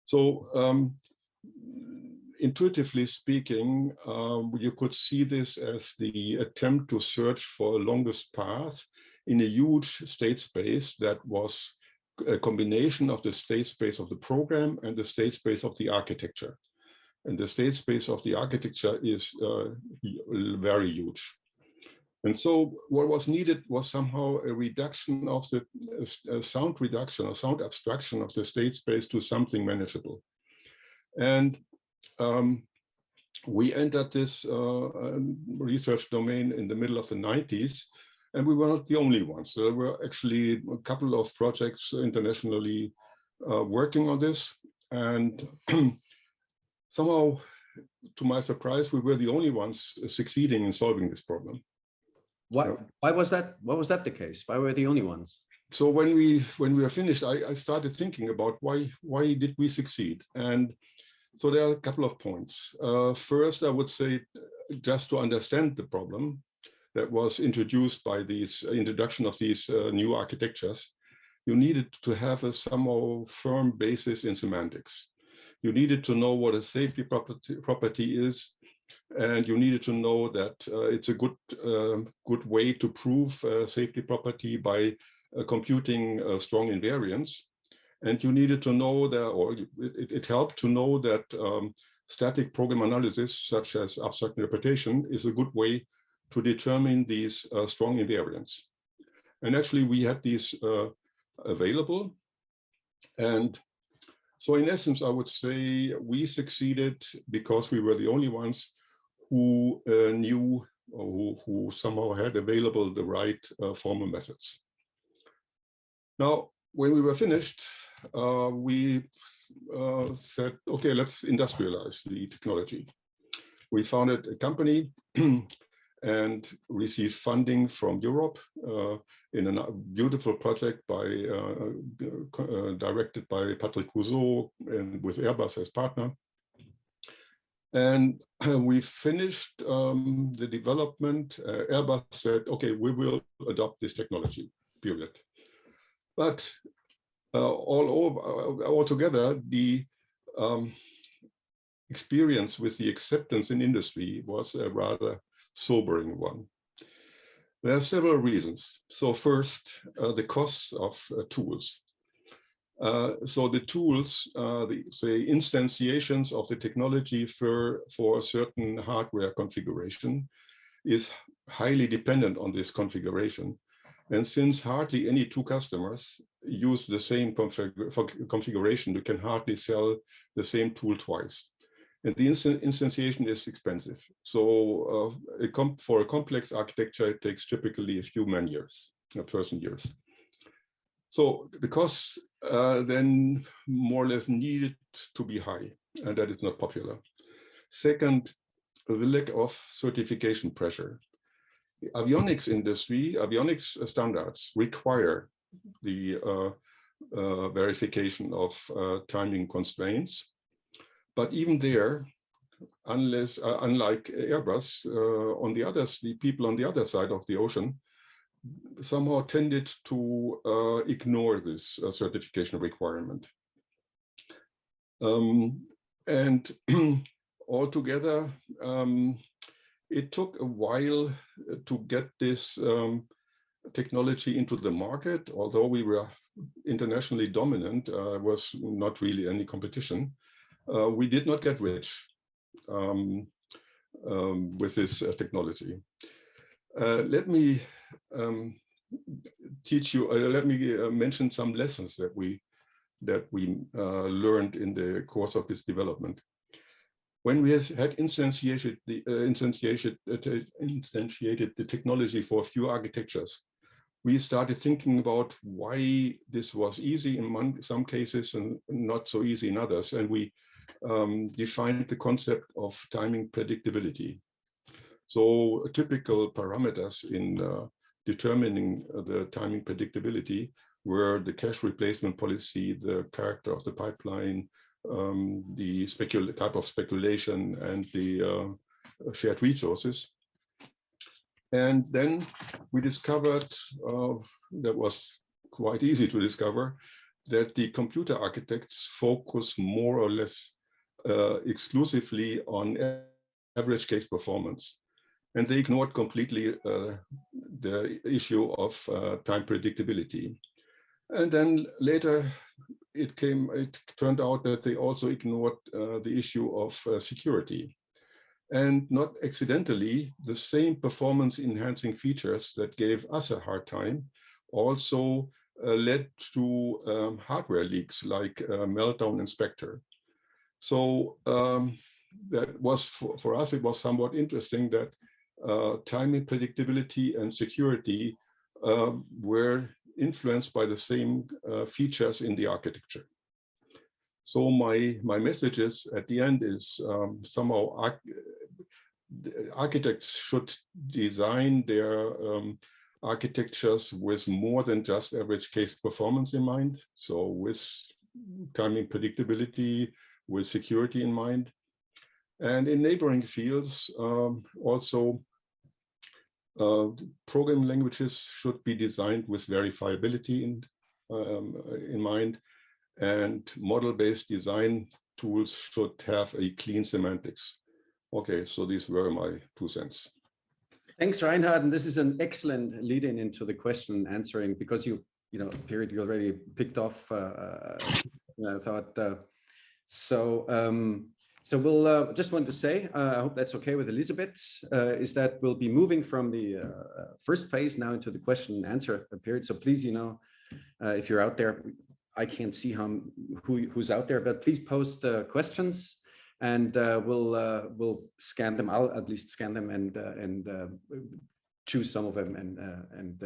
So intuitively speaking, you could see this as the attempt to search for a longest path in a huge state space that was a combination of the state space of the program and the state space of the architecture. And the state space of the architecture is very huge. And so what was needed was somehow a reduction of the sound reduction or sound abstraction of the state space to something manageable. And we entered this research domain in the middle of the 90s, and we were not the only ones. There were actually a couple of projects internationally working on this. And somehow, to my surprise, we were the only ones succeeding in solving this problem. Why was that? What was that the case? Why were the only ones? So when we were finished, I started thinking about why did we succeed? And so there are a couple of points. First, I would say, just to understand the problem that was introduced by this introduction of these new architectures, you needed to have a somehow firm basis in semantics. You needed to know what a safety property is, and you needed to know that it's a good way to prove safety property by computing strong invariance. And you needed to know that, or it helped to know that static program analysis, such as abstract interpretation, is a good way to determine these strong invariants. And actually, we had these available. And so in essence, I would say we succeeded because we were the only ones who knew or who somehow had available the right formal methods. Now, when we were finished, we said, okay, let's industrialize the technology. We founded a company and received funding from Europe in a beautiful project directed by Patrick Couzeau and with Airbus as partner. And we finished the development. Airbus said, okay, we will adopt this technology, period. But altogether, the experience with the acceptance in industry was a rather sobering one. There are several reasons. So first, the costs of tools. So the tools, the instantiations of the technology for a certain hardware configuration is highly dependent on this configuration. And since hardly any two customers use the same configuration, you can hardly sell the same tool twice. And the instantiation is expensive. So for a complex architecture, it takes typically a few man-years, person-years. So the costs then more or less needed to be high, and that is not popular. Second, the lack of certification pressure. The avionics industry, avionics standards require the verification of timing constraints. But even there, unlike Airbus, the people on the other side of the ocean somehow tended to ignore this certification requirement. And altogether, it took a while to get this technology into the market. Although we were internationally dominant, was not really any competition. We did not get rich with this technology. Let me teach you. Let me mention some lessons that we learned in the course of this development. When we had instantiated the technology for a few architectures, we started thinking about why this was easy in some cases and not so easy in others. And we defined the concept of timing predictability. So typical parameters in determining the timing predictability were the cache replacement policy, the character of the pipeline, the type of speculation, and the shared resources. And then we discovered, that was quite easy to discover, that the computer architects focus more or less exclusively on average case performance. And they ignored completely the issue of time predictability. And then later, it turned out that they also ignored the issue of security. and not accidentally, the same performance enhancing features that gave us a hard time also led to hardware leaks like Meltdown and Spectre. So that was, for us, it was somewhat interesting that timing, predictability, and security were influenced by the same features in the architecture. So my message is, at the end, is somehow architects should design their architectures with more than just average case performance in mind. So with timing predictability, with security in mind. And in neighboring fields, also programming languages should be designed with verifiability in mind, and model-based design tools should have a clean semantics. Okay, so these were my 2 cents. Thanks, Reinhard. And this is an excellent lead-in into the question answering, because you Period, you already picked off. I thought so. So we'll just want to say, I hope that's okay with Elizabeth, is that we'll be moving from the first phase now into the question and answer period. So please, if you're out there, I can't see who's out there, but please post questions, and we'll scan them. I'll at least scan them and choose some of them and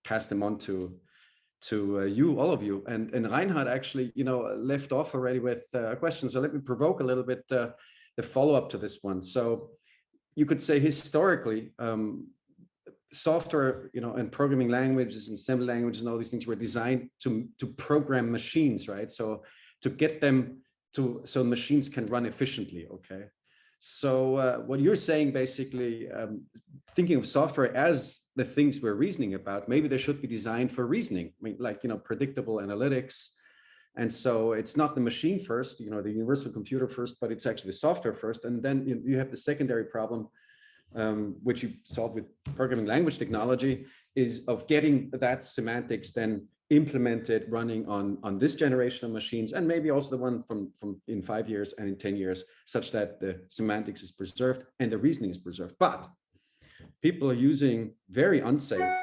pass them on to you, all of you. And Reinhard actually, left off already with a question. So let me provoke a little bit the follow-up to this one. So you could say historically, software, and programming languages and assembly languages and all these things were designed to program machines, right? So to get them so machines can run efficiently, okay? So what you're saying, basically, thinking of software as the things we're reasoning about, maybe they should be designed for reasoning. I mean, like, predictable analytics. And so it's not the machine first, the universal computer first, but it's actually the software first. And then you have the secondary problem, which you solve with programming language technology, is of getting that semantics then implemented, running on this generation of machines, and maybe also the one from in 5 years and in 10 years, such that the semantics is preserved and the reasoning is preserved. But people are using very unsafe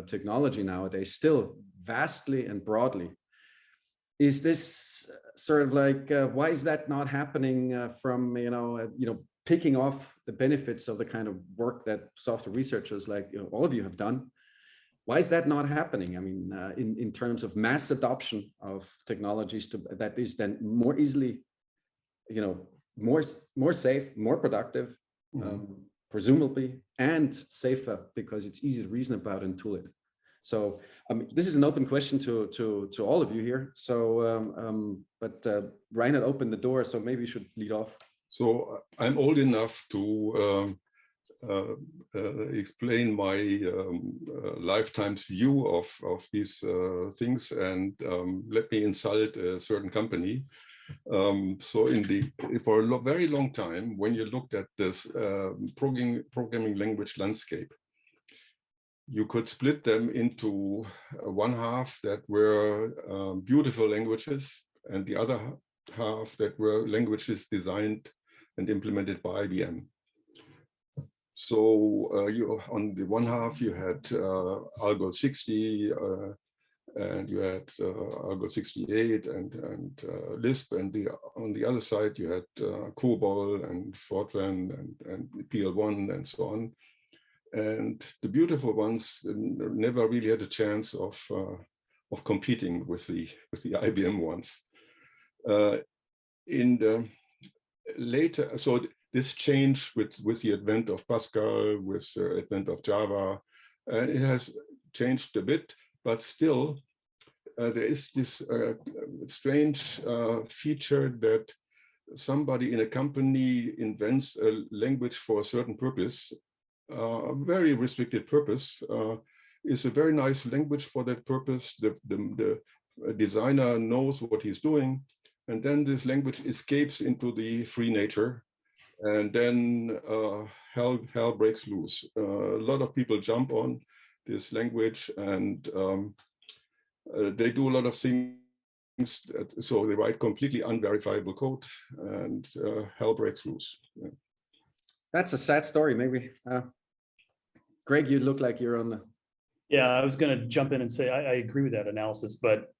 technology nowadays, still vastly and broadly. Is this sort of like, why is that not happening from, picking off the benefits of the kind of work that software researchers like all of you have done? Why is that not happening? I mean, in terms of mass adoption of technologies that is then more easily, more safe, more productive, presumably, and safer because it's easy to reason about and tool it. So this is an open question to all of you here. So, but Reinhard opened the door, so maybe you should lead off. So I'm old enough to explain my lifetime's view of these things, and let me insult a certain company. So for a very long time, when you looked at this programming language landscape, you could split them into one half that were beautiful languages, and the other half that were languages designed and implemented by IBM. So on the one half, you had Algo 60, and you had Algo 68 and Lisp, and on the other side, you had COBOL and Fortran and PL1 and so on. And the beautiful ones never really had a chance of competing with the IBM ones. In the later, so this changed with the advent of Pascal, with the advent of Java, and it has changed a bit, but still there is this strange feature that somebody in a company invents a language for a certain purpose, a very restricted purpose, is a very nice language for that purpose. The designer knows what he's doing, and then this language escapes into the free nature, and then hell breaks loose. A lot of people jump on this language, and they do a lot of things. So they write completely unverifiable code, and hell breaks loose. Yeah. That's a sad story. Maybe, Greg, you look like you're on the. Yeah, I was going to jump in and say I agree with that analysis, but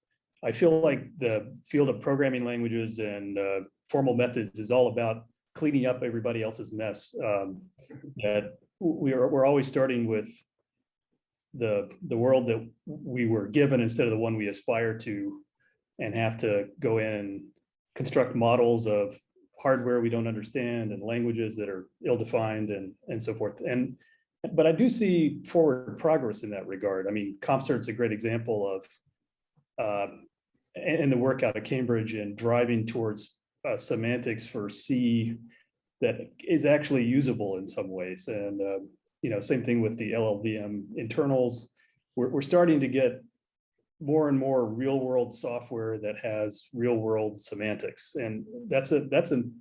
I feel like the field of programming languages and formal methods is all about cleaning up everybody else's mess. That we're always starting with the world that we were given instead of the one we aspire to, and have to go in and construct models of hardware we don't understand and languages that are ill-defined and so forth. But I do see forward progress in that regard. I mean, CompCert's a great example of and the work out of Cambridge and driving towards semantics for C that is actually usable in some ways. And same thing with the LLVM internals. We're starting to get more and more real world software that has real world semantics. And that's an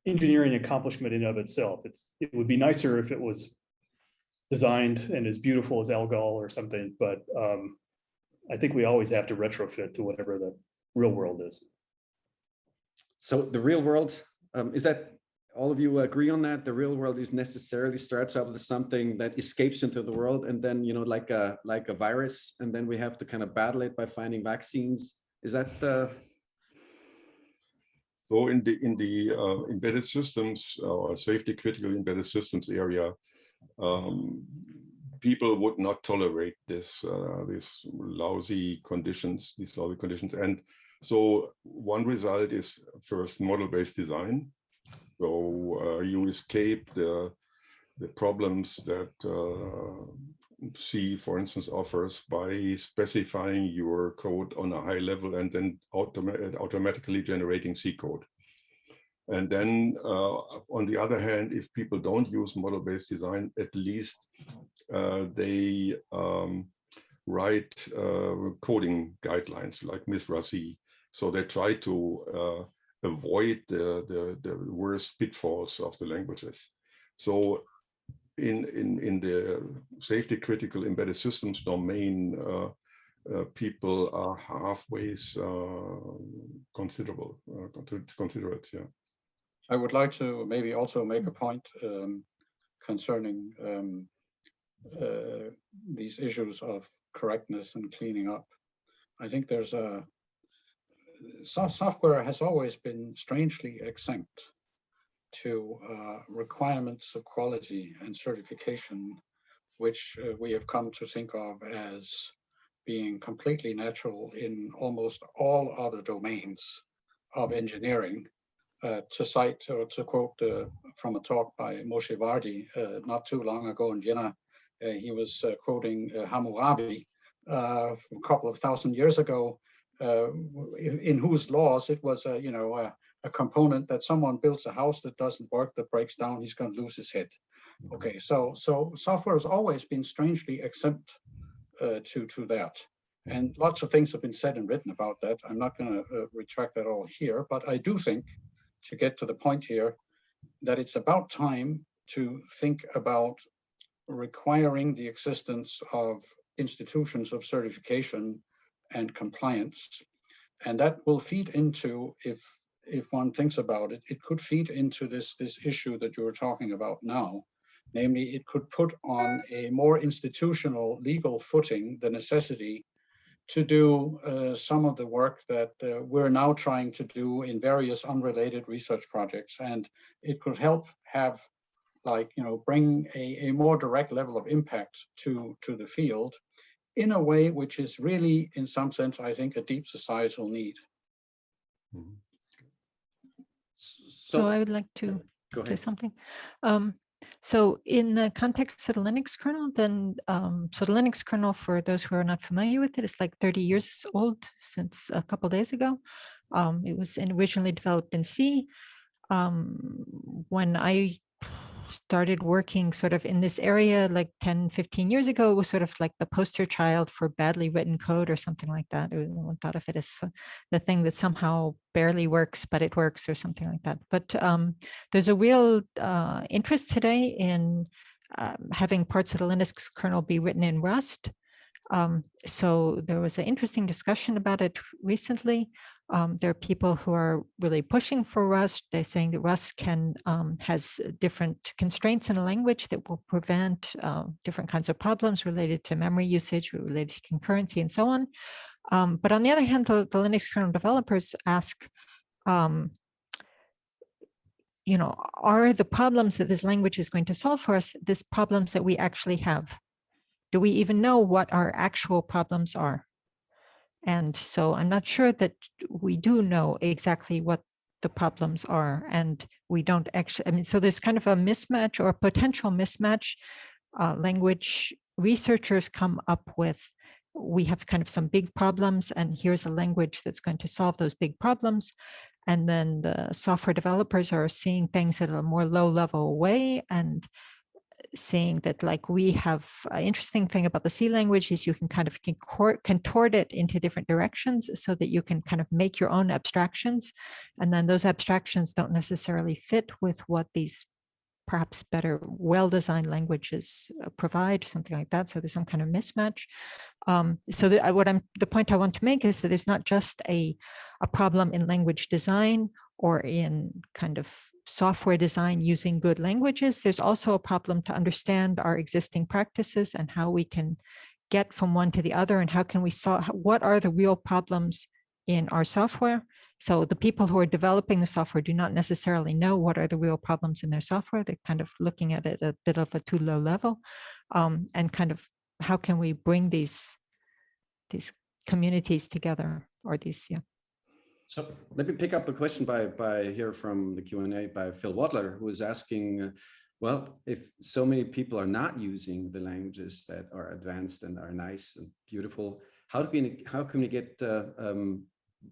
engineering accomplishment in of itself. It would be nicer if it was designed and as beautiful as Algol or something, but I think we always have to retrofit to whatever the real world is. So the real world, is that all of you agree on that? The real world is necessarily starts out with something that escapes into the world, and then like a virus, and then we have to kind of battle it by finding vaccines. Is that So in the embedded systems or safety critical embedded systems area, people would not tolerate these lousy conditions, and so one result is first model-based design. So you escape the problems that C, for instance, offers by specifying your code on a high level and then automatically generating C code. And then on the other hand, if people don't use model-based design, at least they write coding guidelines like MISRA-C. So they try to avoid the worst pitfalls of the languages. So in the safety critical embedded systems domain, people are halfway considerate, yeah. I would like to maybe also make a point concerning these issues of correctness and cleaning up. I think there's software has always been strangely exempt to requirements of quality and certification, which we have come to think of as being completely natural in almost all other domains of engineering. To cite or to quote from a talk by Moshe Vardi not too long ago in Vienna, he was quoting Hammurabi from a couple of thousand years ago, in whose laws it was a component that someone builds a house that doesn't work, that breaks down, he's going to lose his head. Okay, so software has always been strangely exempt to that. And lots of things have been said and written about that. I'm not going to retract that all here, but I do think, to get to the point here, that it's about time to think about requiring the existence of institutions of certification and compliance. And that will feed into, if one thinks about it, it could feed into this issue that you were talking about now. Namely, it could put on a more institutional legal footing the necessity to do some of the work that we're now trying to do in various unrelated research projects. And it could help have, bring a more direct level of impact to the field in a way which is really, in some sense, I think, a deep societal need. So I would like to say something. So in the context of the Linux kernel, then, so the Linux kernel, for those who are not familiar with it, is like 30 years old since a couple of days ago. It was originally developed in C. When I started working sort of in this area like 10, 15 years ago, it was sort of like the poster child for badly written code or something like that. One thought of it as the thing that somehow barely works, but it works or something like that. But there's a real interest today in having parts of the Linux kernel be written in Rust. So there was an interesting discussion about it recently. There are people who are really pushing for Rust. They're saying that Rust has different constraints in a language that will prevent different kinds of problems related to memory usage, related to concurrency, and so on. But on the other hand, the Linux kernel developers ask, you know, are the problems that this language is going to solve for us these problems that we actually have? Do we even know what our actual problems are? And so I'm not sure that we do know exactly what the problems are, and we don't actually, I mean, so there's kind of a mismatch or a potential mismatch. Language researchers come up with, we have kind of some big problems, and here's a language that's going to solve those big problems. And then the software developers are seeing things at a more low level way and saying that, like, we have an interesting thing about the C language is you can kind of contort it into different directions so that you can kind of make your own abstractions. And then those abstractions don't necessarily fit with what these perhaps better well-designed languages provide, something like that. So there's some kind of mismatch. So the point I want to make is that there's not just a problem in language design or in kind of software design using good languages. There's also a problem to understand our existing practices and how we can get from one to the other, and how can we solve, what are the real problems in our software. So the people who are developing the software do not necessarily know what are the real problems in their software. They're kind of looking at it at a bit of a too low level, and kind of how can we bring these communities together, or these, yeah. So let me pick up a question by here from the Q&A by Phil Wadler, who is asking, well, if so many people are not using the languages that are advanced and are nice and beautiful, how can we get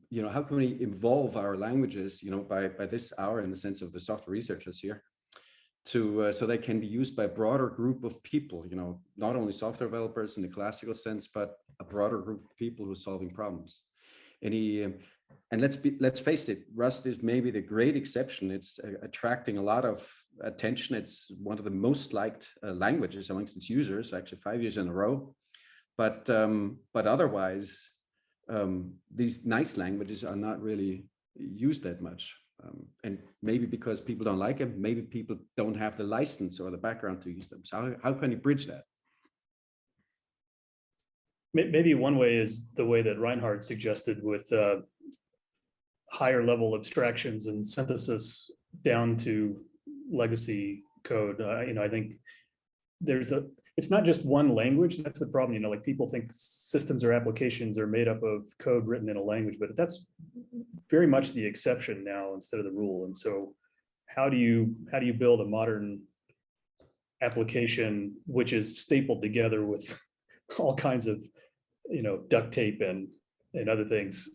you know, how can we evolve our languages, you know, by this hour, in the sense of the software researchers here, to so they can be used by a broader group of people, you know, not only software developers in the classical sense, but a broader group of people who are solving problems. And let's face it, Rust is maybe the great exception. It's attracting a lot of attention. It's one of the most liked languages amongst its users, actually 5 years in a row. But otherwise, these nice languages are not really used that much. And maybe because people don't like them, maybe people don't have the license or the background to use them. So how can you bridge that? Maybe one way is the way that Reinhard suggested, with higher level abstractions and synthesis down to legacy code. You know, I think it's not just one language. That's the problem. You know, like, people think systems or applications are made up of code written in a language, but that's very much the exception now instead of the rule. And so how do you build a modern application which is stapled together with all kinds of, you know, duct tape and other things?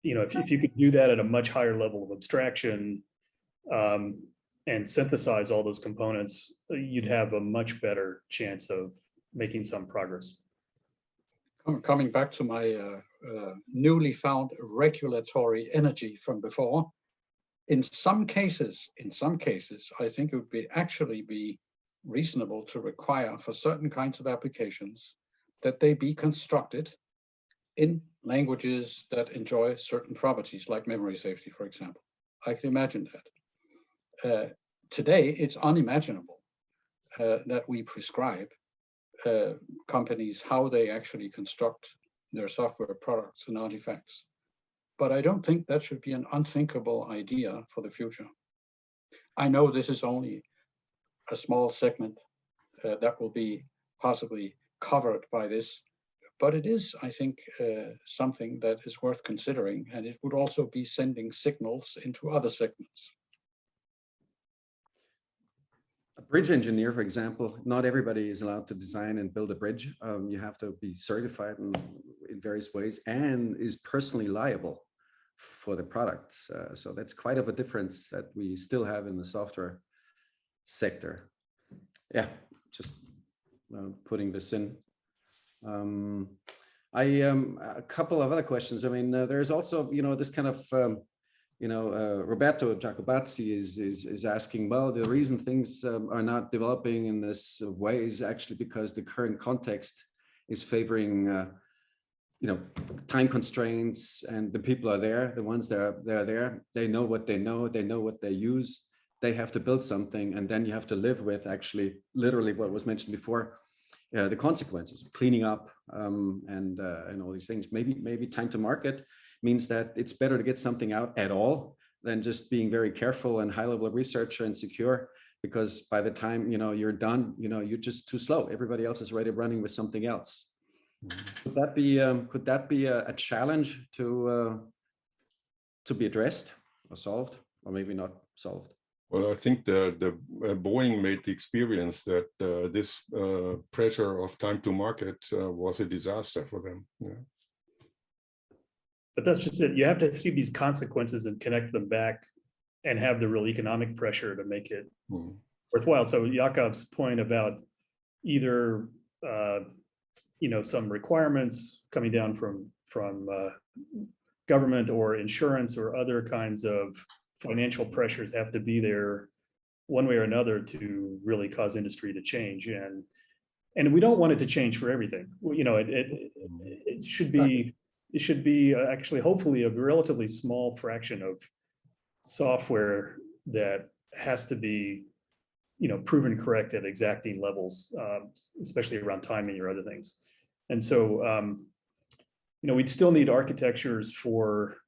You know, if you could do that at a much higher level of abstraction, and synthesize all those components, you'd have a much better chance of making some progress. Coming back to my newly found regulatory energy from before, in some cases, I think it would actually be reasonable to require for certain kinds of applications that they be constructed in languages that enjoy certain properties, like memory safety, for example. I can imagine that. Today, it's unimaginable that we prescribe companies how they actually construct their software products and artifacts. But I don't think that should be an unthinkable idea for the future. I know this is only a small segment that will be possibly covered by this, but it is, I think, something that is worth considering, and it would also be sending signals into other segments. A bridge engineer, for example, not everybody is allowed to design and build a bridge. You have to be certified in various ways and is personally liable for the products. So that's quite of a difference that we still have in the software sector. Yeah, just putting this in. A couple of other questions. I mean, there's also, you know, this kind of Roberto Jacobazzi is asking, well, the reason things are not developing in this way is actually because the current context is favoring time constraints, and the people are there, the ones that are there, they know what they know what they use. They have to build something, and then you have to live with actually literally what was mentioned before, the consequences, cleaning up, and all these things. Maybe time to market means that it's better to get something out at all than just being very careful and high level researcher and secure, because by the time you're done, you're just too slow. Everybody else is already running with something else. Could that be a challenge to be addressed or solved, or maybe not solved? Well, I think the Boeing made the experience that this pressure of time to market was a disaster for them. Yeah. But that's just it. You have to see these consequences and connect them back, and have the real economic pressure to make it worthwhile. So Jakob's point about either some requirements coming down from government or insurance or other kinds of financial pressures have to be there one way or another to really cause industry to change. And we don't want it to change for everything. It should be actually hopefully a relatively small fraction of software that has to be proven correct at exacting levels, especially around timing or other things. And so we'd still need architectures for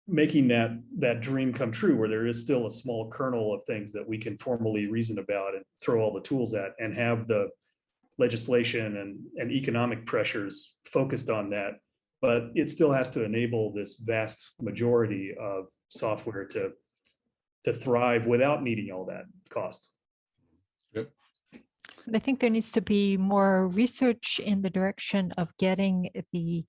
making that dream come true, where there is still a small kernel of things that we can formally reason about and throw all the tools at, and have the legislation and economic pressures focused on that. But it still has to enable this vast majority of software to thrive without needing all that cost. Yep. I think there needs to be more research in the direction of getting the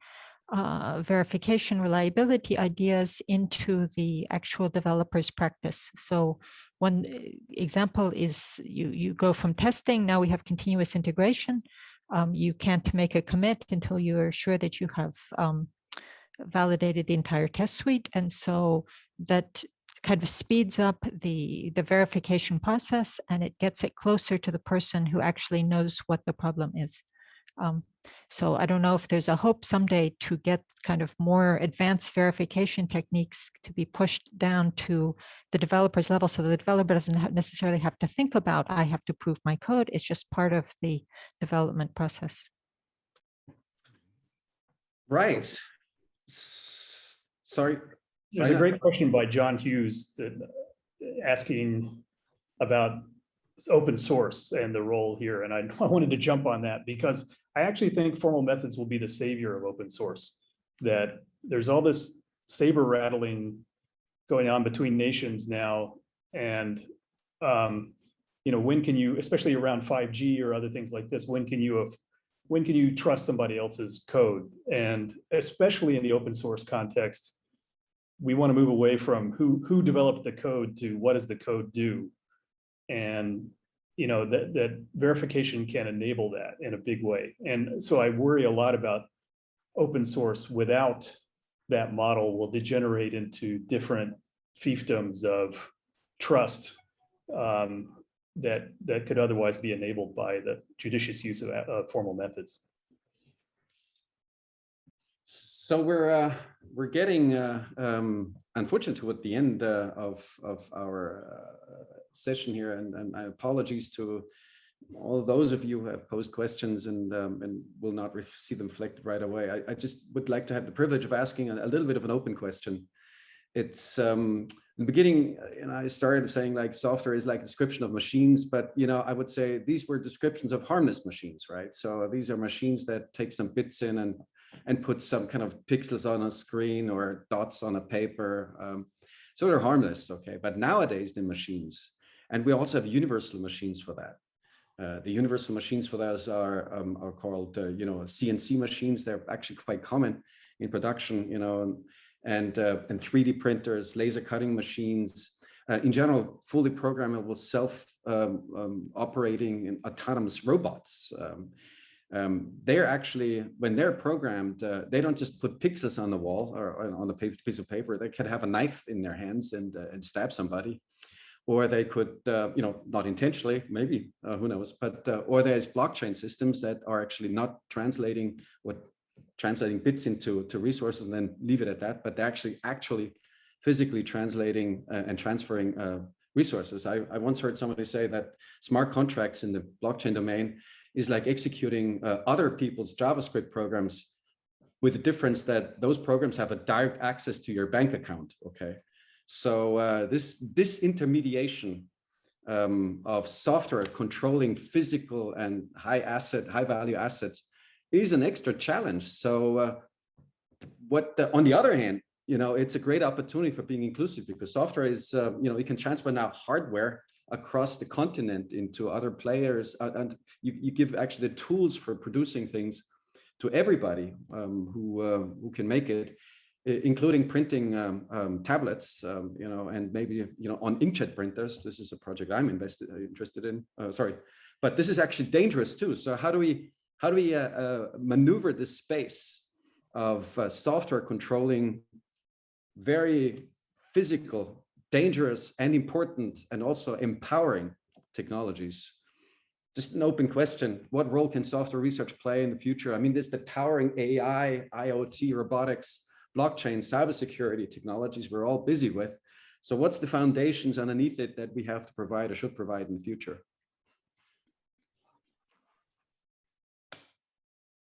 verification reliability ideas into the actual developer's practice. So one example is you go from testing, now we have continuous integration. You can't make a commit until you are sure that you have validated the entire test suite. And so that kind of speeds up the verification process, and it gets it closer to the person who actually knows what the problem is. So I don't know if there's a hope someday to get kind of more advanced verification techniques to be pushed down to the developer's level, so the developer doesn't necessarily have to think about, I have to prove my code. It's just part of the development process. Right. Sorry. There's a great question by John Hughes asking about open source and the role here. And I wanted to jump on that because I actually think formal methods will be the savior of open source. That there's all this saber rattling going on between nations now. And, when can you, especially around 5G or other things like this, when can you trust somebody else's code? And especially in the open source context, we want to move away from who developed the code to what does the code do? And that verification can enable that in a big way. And so I worry a lot about open source without that model will degenerate into different fiefdoms of trust that could otherwise be enabled by the judicious use of formal methods. So we're getting unfortunately toward the end of our session here, and my apologies to all those of you who have posed questions and will not see them reflected right away. I just would like to have the privilege of asking a little bit of an open question. It's in the beginning, I started saying like software is like a description of machines, but I would say these were descriptions of harmless machines, right? So these are machines that take some bits in and put some kind of pixels on a screen or dots on a paper. So they're harmless, okay? But nowadays the machines, and we also have universal machines for that. The universal machines for those are called, CNC machines. They're actually quite common in production, and 3D printers, laser cutting machines, in general, fully programmable, self-operating and autonomous robots. They're actually, when they're programmed, they don't just put pixels on the wall or on a piece of paper. They can have a knife in their hands and stab somebody. or they could, not intentionally, maybe, who knows, but, or there's blockchain systems that are actually not translating bits into resources and then leave it at that, but they're actually physically translating and transferring resources. I once heard somebody say that smart contracts in the blockchain domain is like executing other people's JavaScript programs, with the difference that those programs have a direct access to your bank account. Okay, so this intermediation of software controlling physical and high value assets is an extra challenge. So on the other hand, it's a great opportunity for being inclusive, because software is, we can transfer now hardware across the continent into other players, and you give actually the tools for producing things to everybody who can make it, including printing tablets, and maybe on inkjet printers. This is a project I'm interested in. But this is actually dangerous too. So how do we maneuver this space of software controlling very physical, dangerous, and important, and also empowering technologies? Just an open question. What role can software research play in the future? I mean, there's the towering AI, IoT, robotics, blockchain, cybersecurity technologies we're all busy with. So what's the foundations underneath it that we have to provide or should provide in the future?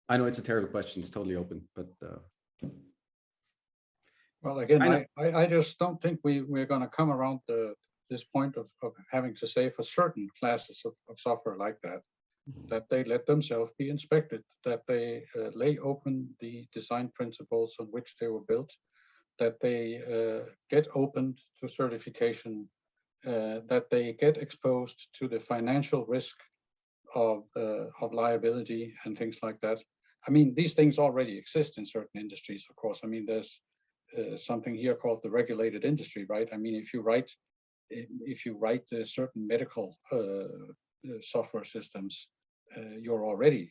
I know it's a terrible question. It's totally open, but. Well, again, I just don't think we're going to come around this point of having to say for certain classes of software like that they let themselves be inspected, that they lay open the design principles on which they were built, that they get opened to certification, that they get exposed to the financial risk of liability and things like that. I mean, these things already exist in certain industries, of course. I mean, there's something here called the regulated industry, right? I mean, if you write certain medical software systems, you're already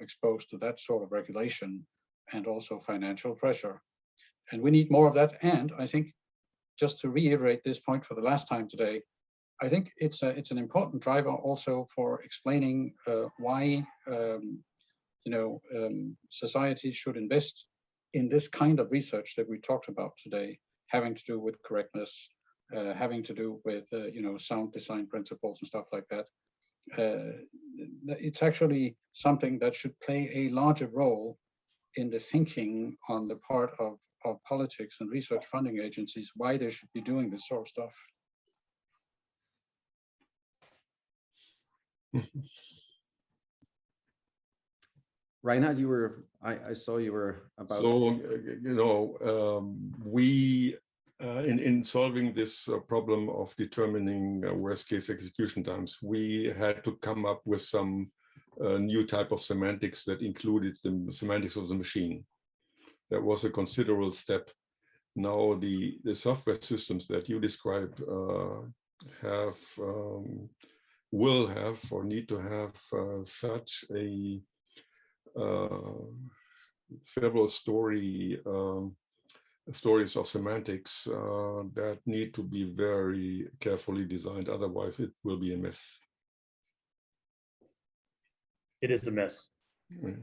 exposed to that sort of regulation and also financial pressure. And we need more of that. And I think, just to reiterate this point for the last time today, I think it's an important driver also for explaining why society should invest in this kind of research that we talked about today, having to do with correctness, having to do with sound design principles and stuff like that. It's actually something that should play a larger role in the thinking on the part of politics and research funding agencies, why they should be doing this sort of stuff. Reinhard, I saw you were about. So, we, in solving this problem of determining worst case execution times, we had to come up with some new type of semantics that included the semantics of the machine. That was a considerable step. Now the software systems that you described will have or need to have such a several stories of semantics that need to be very carefully designed. Otherwise, it will be a mess. It is a mess. Yeah.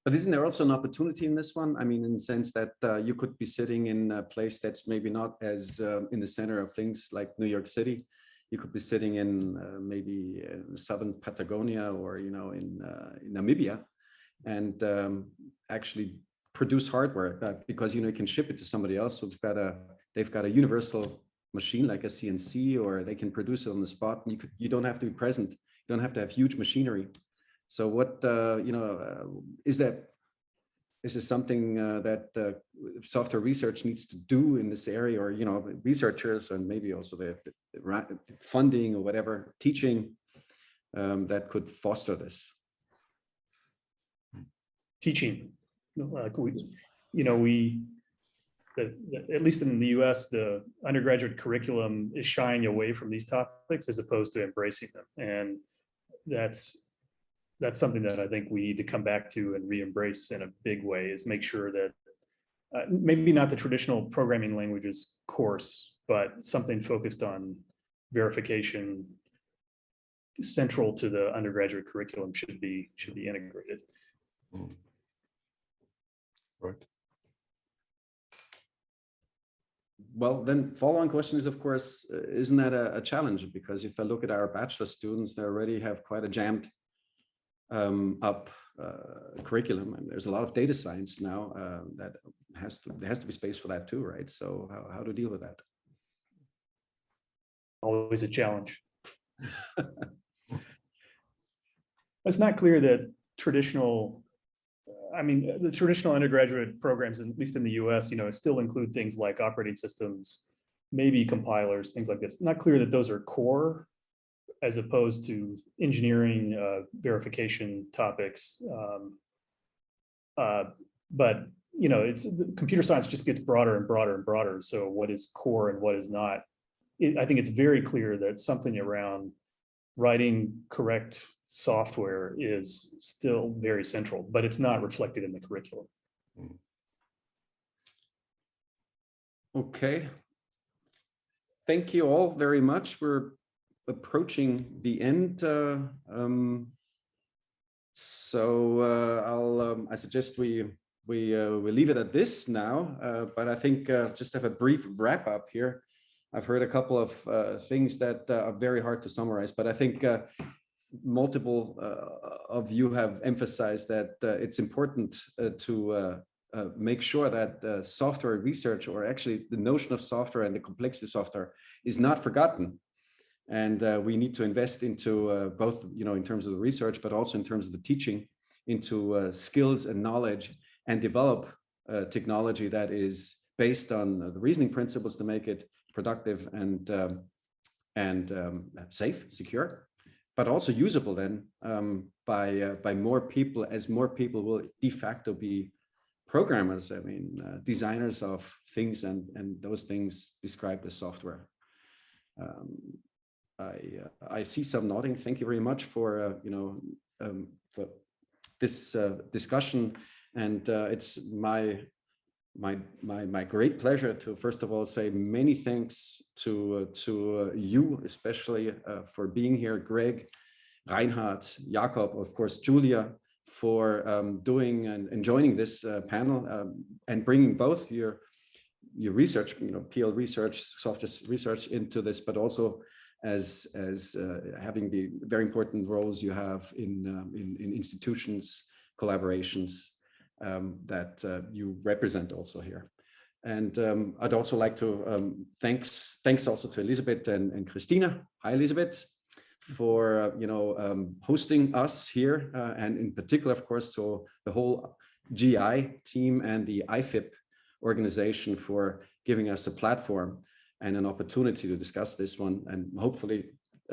But isn't there also an opportunity in this one? I mean, in the sense that you could be sitting in a place that's maybe not as in the center of things like New York City. You could be sitting in maybe southern Patagonia or in Namibia, and actually produce hardware because you can ship it to somebody else who's they've got a universal machine like a CNC, or they can produce it on the spot. And you don't have to be present. You don't have to have huge machinery. So what is this something that software research needs to do in this area, or researchers, and maybe also the funding or whatever, teaching that could foster this? Teaching, like at least in the US, the undergraduate curriculum is shying away from these topics as opposed to embracing them, and that's something that I think we need to come back to and re-embrace in a big way, is make sure that maybe not the traditional programming languages course, but something focused on verification central to the undergraduate curriculum should be integrated. Right. Well, then follow-on question is, of course, isn't that a challenge? Because if I look at our bachelor students, they already have quite a jammed up curriculum, and there's a lot of data science now that there has to be space for that too, right? So how to deal with that? Always a challenge. It's not clear that traditional, the traditional undergraduate programs, at least in the US, still include things like operating systems, maybe compilers, things like this. Not clear that those are core as opposed to engineering verification topics. But it's computer science just gets broader and broader and broader. So what is core and what is not? I think it's very clear that something around writing correct software is still very central, but it's not reflected in the curriculum. Okay. Thank you all very much. We're approaching the end. I suggest we leave it at this now, but I think just have a brief wrap up here. I've heard a couple of things that are very hard to summarize, but I think multiple of you have emphasized that it's important to make sure that software research, or actually the notion of software and the complexity of software, is not forgotten. And we need to invest into both, in terms of the research, but also in terms of the teaching, into skills and knowledge, and develop technology that is based on the reasoning principles to make it productive and safe, secure, but also usable then by more people, as more people will de facto be programmers. Designers of things, and those things described as software. I see some nodding. Thank you very much for for this discussion, and it's my great pleasure to first of all say many thanks to you, especially for being here, Greg, Reinhard, Jakob, of course, Julia, for doing and joining this panel and bringing both your research, PL research, software research into this, but also as having the very important roles you have in institutions, collaborations that you represent also here. And I'd also like to thanks also to Elisabeth and Christina. Hi, Elisabeth, for hosting us here, and in particular, of course, to the whole GI team and the IFIP organization for giving us a platform and an opportunity to discuss this one, and hopefully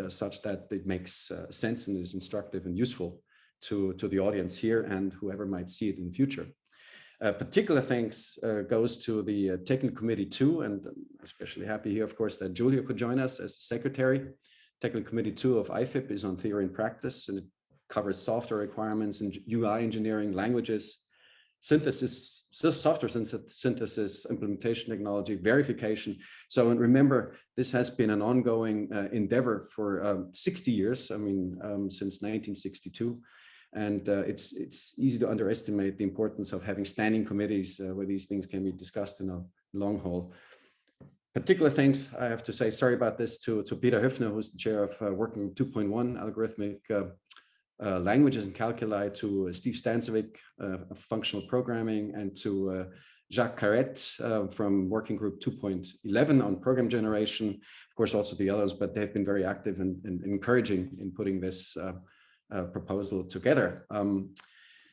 such that it makes sense and is instructive and useful to the audience here and whoever might see it in the future. Particular thanks goes to the technical committee too, and especially happy here, of course, that Julia could join us as the secretary. Technical committee 2 of IFIP is on theory and practice, and it covers software requirements and UI engineering, languages, synthesis, software synthesis, implementation technology, verification. So, and remember, this has been an ongoing endeavor for 60 years. Since 1962. And it's easy to underestimate the importance of having standing committees where these things can be discussed in a long haul. Particular thanks, I have to say, sorry about this, to Peter Höfner, who's the chair of Working 2.1 algorithmic languages and calculi, to Steve Stancevic of functional programming, and to Jacques Carrette from Working Group 2.11 on program generation. Of course, also the others, but they've been very active and encouraging in putting this proposal together.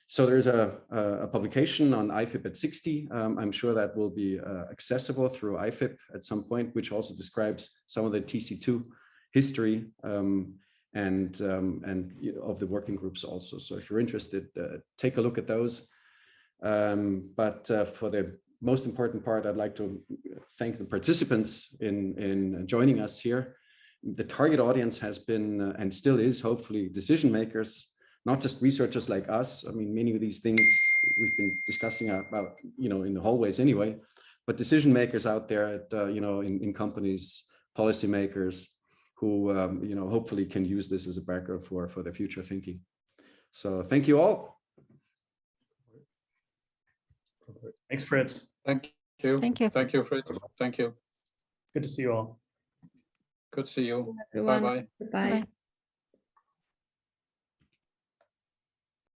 So there's a publication on IFIP at 60. I'm sure that will be accessible through IFIP at some point, which also describes some of the TC2 history and of the working groups also. So if you're interested, take a look at those. But for the most important part, I'd like to thank the participants in joining us here. The target audience has been and still is, hopefully, decision makers, not just researchers like us. I mean, many of these things we've been discussing about, you know, in the hallways anyway, but decision makers out there at, you know, in companies, policymakers who, you know, hopefully can use this as a background for the future thinking. So thank you all. Thanks, Fritz. Thank you. Thank you. Thank you, Fritz. Thank you. Good to see you all. Good to see you. Everyone. Bye-bye. Goodbye. Bye.